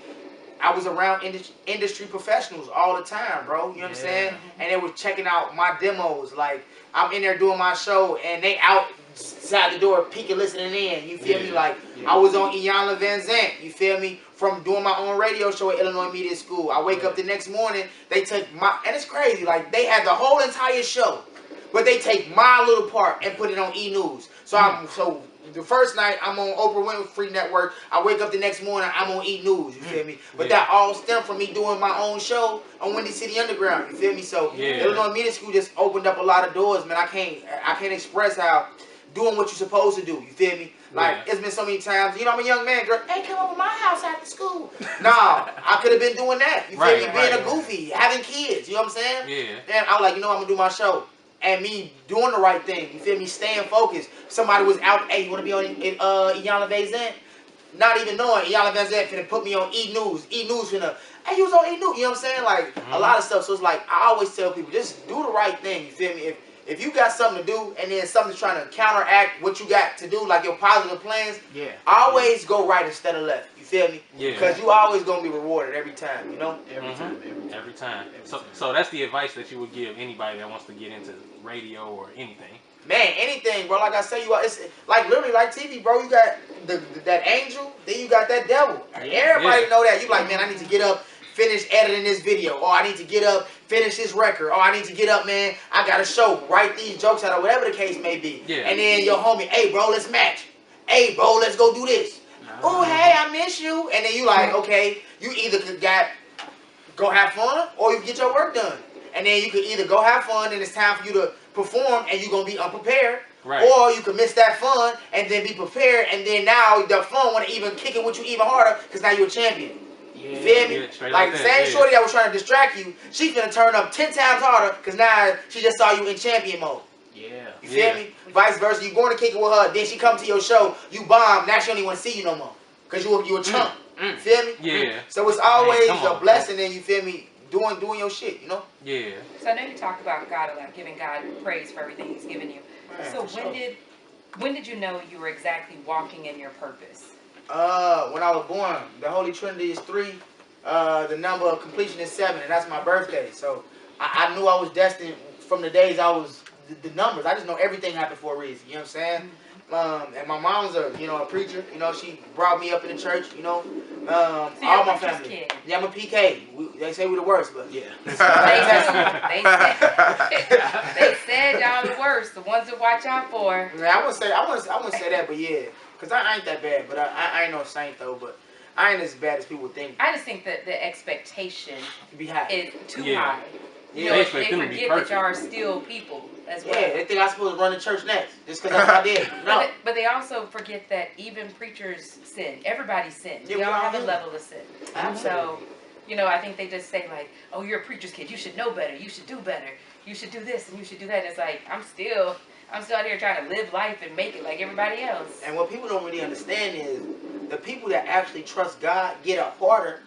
I was around industry professionals all the time, bro. You know what I'm saying? And they were checking out my demos. Like I'm in there doing my show, and they outside the door peeking, listening in. You feel me? Like I was on Iyanla Vanzant. You feel me? From doing my own radio show at Illinois Media School. I wake up the next morning, they take and it's crazy. Like they had the whole entire show, but they take my little part and put it on E! News. So the first night I'm on Oprah Winfrey Network. I wake up the next morning, I'm on E! News. You feel me? But that all stemmed from me doing my own show on Windy City Underground. You feel me? So Illinois Media School just opened up a lot of doors, man. I can't express how doing what you're supposed to do. You feel me? Like it's been so many times. I'm a young man, girl. Hey, come over to my house after school. Nah, I could have been doing that. You feel me? Being a goofy, having kids. You know what I'm saying? Yeah. And I was like, I'm gonna do my show. And me doing the right thing, you feel me, staying focused. Somebody was out, hey, you want to be on Iyanla Vanzant? Not even knowing Iyanla Vanzant finna put me on E! News. E! News finna, hey, you was on E! News. You know what I'm saying? Like, a lot of stuff. So it's like, I always tell people, just do the right thing, you feel me? If you got something to do, and then something's trying to counteract what you got to do, like your positive plans, always go right instead of left. You feel me? Yeah. Because you always going to be rewarded every time, you know? Every time. So that's the advice that you would give anybody that wants to get into radio or anything. Man, anything, bro. Like I say, it's like literally like TV, bro. You got that angel, then you got that devil. Everybody know that. You like, man, I need to get up, finish editing this video. Or I need to get up, finish this record. Or I need to get up, man, I got a show, write these jokes out, or whatever the case may be. And then your homie, hey, bro, let's match. Hey, bro, let's go do this. Oh, hey, I miss you. And then you like, okay, you either go have fun, or you get your work done. And then you could either go have fun, and it's time for you to perform, and you're going to be unprepared. Or you could miss that fun, and then be prepared, and then now the fun want to even kick it with you even harder, because now you're a champion. You feel me? Like the same shorty that was trying to distract you, she finna turn up 10 times harder, because now she just saw you in champion mode. You feel me? Vice versa, you going to kick it with her, then she come to your show, you bomb, now she don't even want to see you no more. Because you a chump. Feel me? So it's always a blessing, and you feel me? Doing your shit, you know? So I know you talked about God a lot, giving God praise for everything He's given you. Man, so when did you know you were exactly walking in your purpose? When I was born. The Holy Trinity is 3. The number of completion is 7, and that's my birthday. So I knew I was destined from the days I was the numbers. I just know everything happened for a reason. You know what I'm saying? And my mom's a preacher. You know, she brought me up in the church. You know, so all my family. Kid. Yeah, I'm a PK. They say we're the worst, but they said y'all the worst, the ones to watch out for. Yeah, I wouldn't say that, but yeah, cause I ain't that bad. But I ain't no saint though. But I ain't as bad as people think. I just think that the expectation is too high. Yeah, they forget that y'all are still people as well. Yeah, they think I'm supposed to run the church next just because that's what I did. No. But they also forget that even preachers sin. Everybody sins. We all have a level of sin. So, I think they just say like, oh, you're a preacher's kid. You should know better. You should do better. You should do this and you should do that. And it's like, I'm still out here trying to live life and make it like everybody else. And what people don't really understand is the people that actually trust God get up harder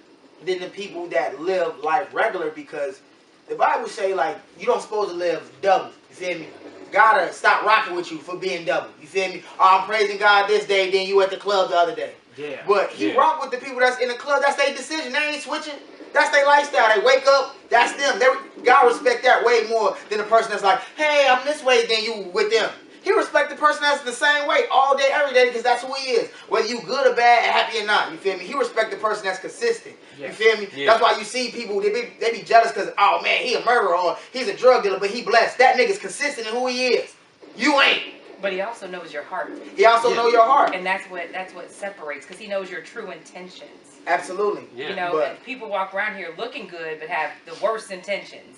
than the people that live life regular, because the Bible say, like, you don't supposed to live double. You feel me? Gotta stop rocking with you for being double. You feel me? Oh, I'm praising God this day, then you at the club the other day. Yeah. But he rock with the people that's in the club. That's their decision. They ain't switching. That's their lifestyle. They wake up. That's them. God respect that way more than the person that's like, hey, I'm this way than you with them. He respect the person that's the same way all day, every day, because that's who he is. Whether you good or bad, happy or not, you feel me? He respect the person that's consistent. Yeah. You feel me? Yeah. That's why you see people, they be jealous because, oh man, he a murderer or he's a drug dealer, but he blessed. That nigga's consistent in who he is. You ain't. But he also knows your heart. He also know your heart. And that's what separates, because he knows your true intentions. Absolutely. Yeah. You know, people walk around here looking good, but have the worst intentions.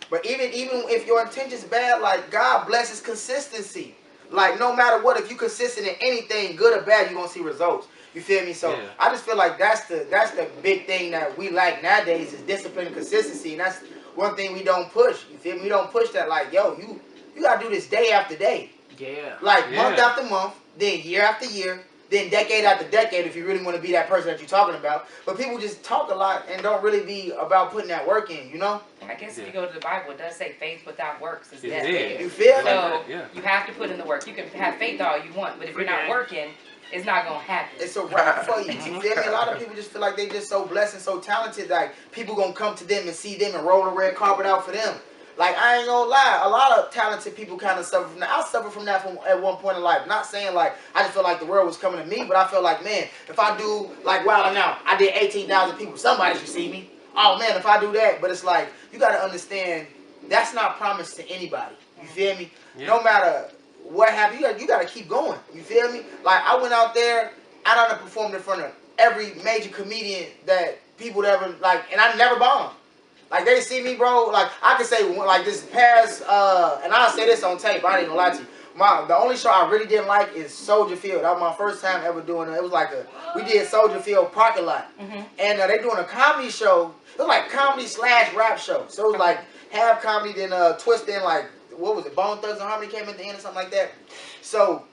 But even if your intention's bad, like God blesses consistency. Like no matter what, if you consistent in anything, good or bad, you're gonna see results. You feel me? So I just feel like that's the big thing that we lack nowadays is discipline and consistency, and that's one thing we don't push. You feel me? We don't push that. Like yo, you gotta do this day after day. Yeah. Like month after month, then year after year, then decade after decade if you really want to be that person that you're talking about. But people just talk a lot and don't really be about putting that work in, you know? I guess if you go to the Bible, it does say faith without works is dead. You feel me? So you have to put in the work. You can have faith all you want, but if you're not working, it's not going to happen. It's a wrap for you. You feel me? A lot of people just feel like they just so blessed and so talented. Like people going to come to them and see them and roll the red carpet out for them. Like, I ain't gonna lie, a lot of talented people kind of suffer from that. I suffered from that at one point in life. Not saying, like, I just feel like the world was coming to me, but I feel like, man, if I do, like, Wild 'N Out, I did 18,000 people. Somebody should see me. Oh, man, if I do that. But it's like, you got to understand, that's not promised to anybody. You feel me? Yeah. No matter what happens, you got to keep going. You feel me? Like, I went out there, I done performed in front of every major comedian that people ever, like, and I never bombed. Like, they see me, bro, like, I can say, like, this past, and I'll say this on tape, I ain't gonna lie to you. The only show I really didn't like is Soldier Field. That was my first time ever doing it. It was like we did Soldier Field parking lot. And they doing a comedy show. It was like comedy/rap show. So it was like half comedy, then twist in, like, what was it, Bone Thugs and Harmony came at the end or something like that. So,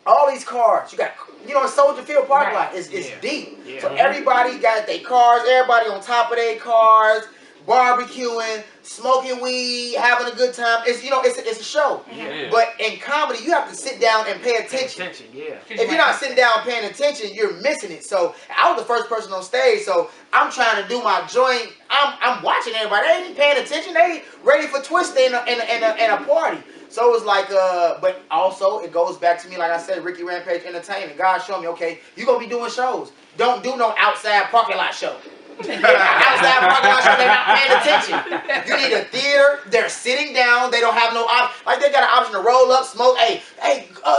all these cars, you got, you know, Soldier Field parking lot is deep. Yeah. So everybody got their cars, everybody on top of their cars, barbecuing, smoking weed, having a good time. It's, you know, it's a show. Yeah. But in comedy, you have to sit down and pay attention. If you're not sitting down paying attention, you're missing it. So I was the first person on stage, so I'm trying to do my joint. I'm watching everybody. They ain't paying attention. They ready for twisting and a party. So it was like, but also it goes back to me, like I said, Ricky Rampage Entertainment. God showed me, okay, you gonna be doing shows. Don't do no outside parking lot show. Outside parking lot show, they're not paying attention. You need a theater. They're sitting down. They don't have no option. Like they got an option to roll up, smoke. Hey,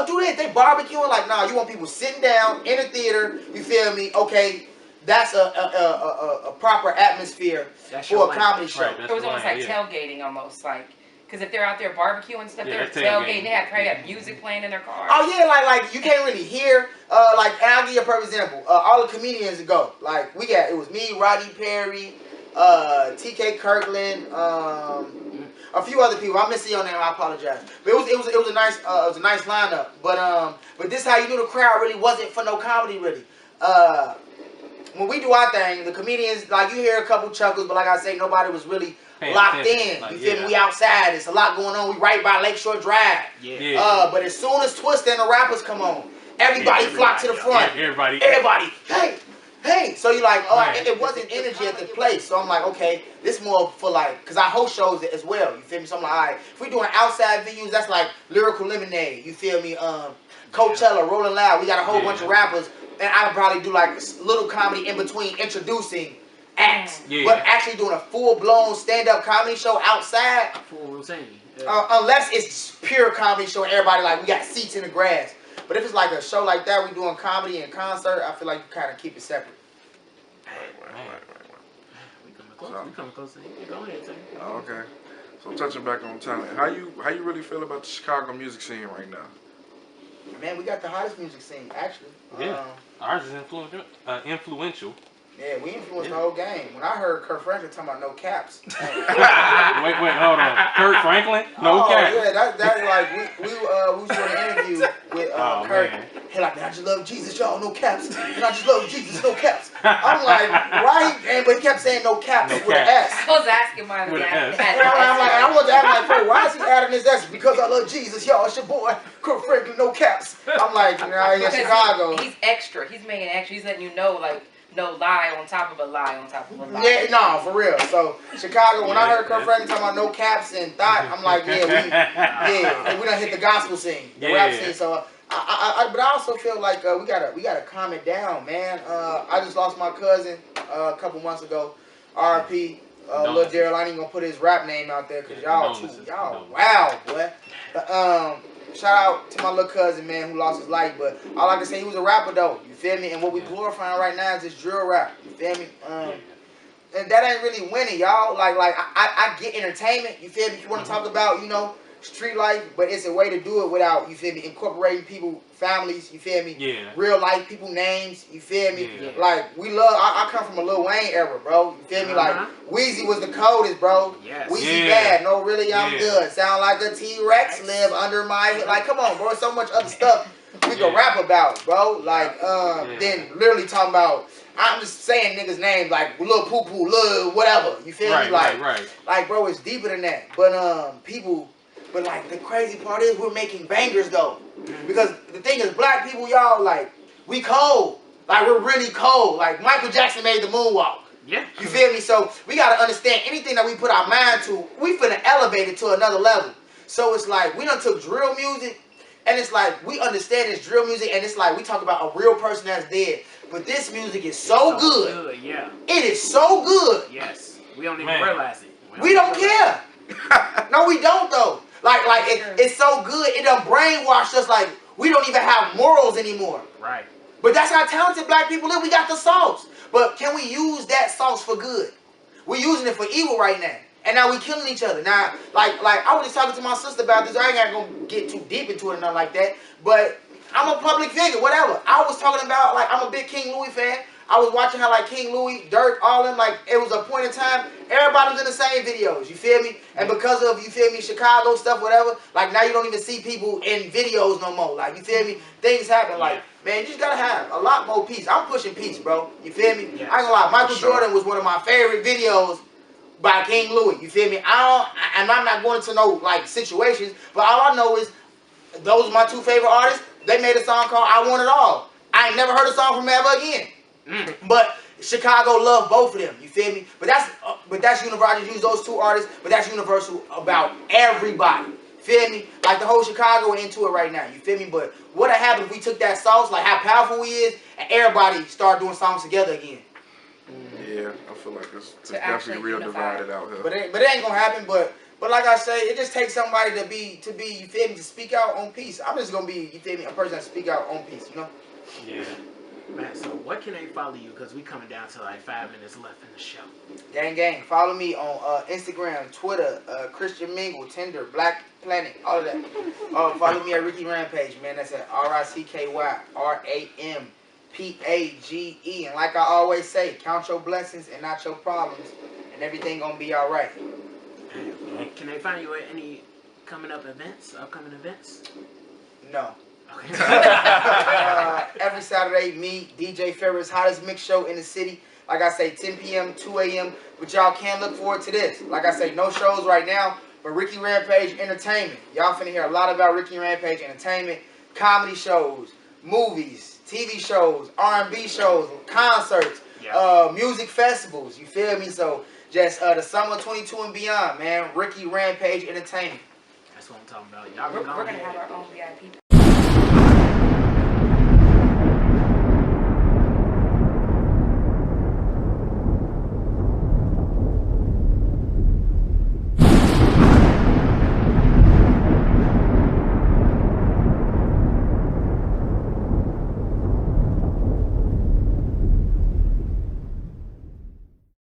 do this. They barbecuing. Like, nah, you want people sitting down in a theater. You feel me? Okay, that's a proper atmosphere for a comedy show. It was almost like tailgating, almost like. Because if they're out there barbecuing and stuff, they're tailgating. They probably have music playing in their car. Oh yeah, like you can't really hear. Like, and I'll give you a perfect example. All the comedians go. Like it was me, Rodney Perry, TK Kirkland, a few other people. I'm missing your name. I apologize. But it was a nice lineup. But this how you knew the crowd really wasn't for no comedy really. When we do our thing, the comedians, like, you hear a couple chuckles, but like I say, nobody was really locked in. Like, you feel me? We outside. There's a lot going on. We right by Lakeshore Drive. But as soon as Twist and the rappers come on, everybody flock to the front. Everybody. Hey. So you're like, it wasn't energy at the place. So I'm like, okay, this more for like, because I host shows as well. You feel me? So I'm like, all right, if we doing outside venues, that's like Lyrical Lemonade. You feel me? Coachella, Rolling Loud. We got a whole bunch of rappers. And I would probably do like little comedy in between introducing acts. But actually doing a full-blown stand-up comedy show outside. Full routine. Unless it's pure comedy show and everybody like, we got seats in the grass. But if it's like a show like that, we doing comedy and concert, I feel like you kind of keep it separate. Right. We coming close. Go ahead, Tim. Oh, okay. So touching back on talent, how you really feel about the Chicago music scene right now? Man, we got the hottest music scene, actually. Yeah, ours is influential. Yeah, we influenced the whole game. When I heard Kurt Franklin talking about no caps. wait, hold on. Kurt Franklin? No caps. Yeah, that's like we was doing an interview with Kurt. Man. He like, man, I just love Jesus, y'all, no caps. And I just love Jesus, no caps. I'm like, why? But he kept saying no caps with an S. I was asking mine With an S. And I'm like, I want to ask like, bro, why is he adding this S? Because I love Jesus, y'all. It's your boy, Kurt Franklin, no caps. I'm like, nah, he's in Chicago. He's extra. He's making extra. He's letting you know, like, no lie on top of a lie on top of a lie. Yeah, no, for real. So Chicago, when I heard Kurt Franklin talking about no caps and thought, I'm like, yeah, we done hit the gospel scene, the rap scene. So but I also feel like we gotta calm it down, man. I just lost my cousin a couple months ago. R.I.P. Lil Daryl. I ain't even gonna put his rap name out there because y'all wow, boy. Shout out to my little cousin, man, who lost his life. But all I can say, he was a rapper, though. You feel me? And what we glorifying right now is this drill rap. You feel me? And that ain't really winning, y'all. Like I get entertainment. You feel me? If you want to talk about, you know, street life, but it's a way to do it without, you feel me, incorporating people, families, you feel me? Yeah. Real life people names, you feel me? Yeah. Like, we love, I come from a Lil Wayne era, bro. You feel me? Like, Weezy was the coldest, bro. Yes. Weezy bad. No, really, I'm good. Sound like a T-Rex, live under my, like, come on, bro. So much other stuff we can rap about, bro. Like, then literally talking about, I'm just saying niggas' names like Lil Poo Poo, Lil whatever. You feel me? Like, like, bro, it's deeper than that. But people, but like the crazy part is we're making bangers though. Because the thing is, black people, y'all, like, we cold. Like, we're really cold. Like, Michael Jackson made the moonwalk. Yeah. You feel me? So we gotta understand anything that we put our mind to, we finna elevate it to another level. So it's like we done took drill music. And it's like, we understand this drill music, and it's like, we talk about a real person that's dead. But this music is so good. Yeah. It is so good. Yes. We don't even realize it. We don't care. No, we don't, though. Like it's so good, it done brainwashed us, like, we don't even have morals anymore. Right. But that's how talented black people live. We got the sauce. But can we use that sauce for good? We're using it for evil right now. And now we killing each other. Now, like I was just talking to my sister about this. I ain't gonna get too deep into it or nothing like that. But I'm a public figure, whatever. I was talking about, like, I'm a big King Louis fan. I was watching how, like, King Louis, Dirt, all them, like, it was a point in time, everybody was in the same videos, you feel me? And because of, you feel me, Chicago stuff, whatever, like, now you don't even see people in videos no more. Like, you feel me? Things happen, like, man, you just gotta have a lot more peace. I'm pushing peace, bro. You feel me? Yes. I ain't gonna lie, Michael Jordan was one of my favorite videos by King Louis, you feel me? And I'm not going into no, like, situations, but all I know is those are my two favorite artists. They made a song called I Want It All. I ain't never heard a song from them ever again. But Chicago loved both of them, you feel me? But that's universal. I just use those two artists, but that's universal about everybody. Feel me? Like, the whole Chicago into it right now, you feel me? But what would happen if we took that sauce, like how powerful we is, and everybody start doing songs together again? Yeah, I feel like it's definitely real divided out here. But it ain't gonna happen. But like I say, it just takes somebody to be you feel me, to speak out on peace. I'm just gonna be, you feel me, a person that speak out on peace, you know? Yeah. Man, so what can they follow you? Because we coming down to like 5 minutes left in the show. Gang. Follow me on Instagram, Twitter, Christian Mingle, Tinder, Black Planet, all of that. Follow me at Ricky Rampage, man. That's at RICKYRAMPAGE. And like I always say, count your blessings and not your problems, and everything gonna be all right. Can they find you at any upcoming events? No. Okay. Every Saturday, me, DJ Ferris, hottest mix show in the city. Like I say, 10 p.m., 2 a.m. But y'all can look forward to this. Like I say, no shows right now, but Ricky Rampage Entertainment. Y'all finna hear a lot about Ricky Rampage Entertainment. Comedy shows, movies, TV shows, R&B shows, concerts, music festivals. You feel me? So just the summer 22 and beyond, man. Ricky Rampage Entertainment. That's what I'm talking about. Y'all We're gonna have our own VIP.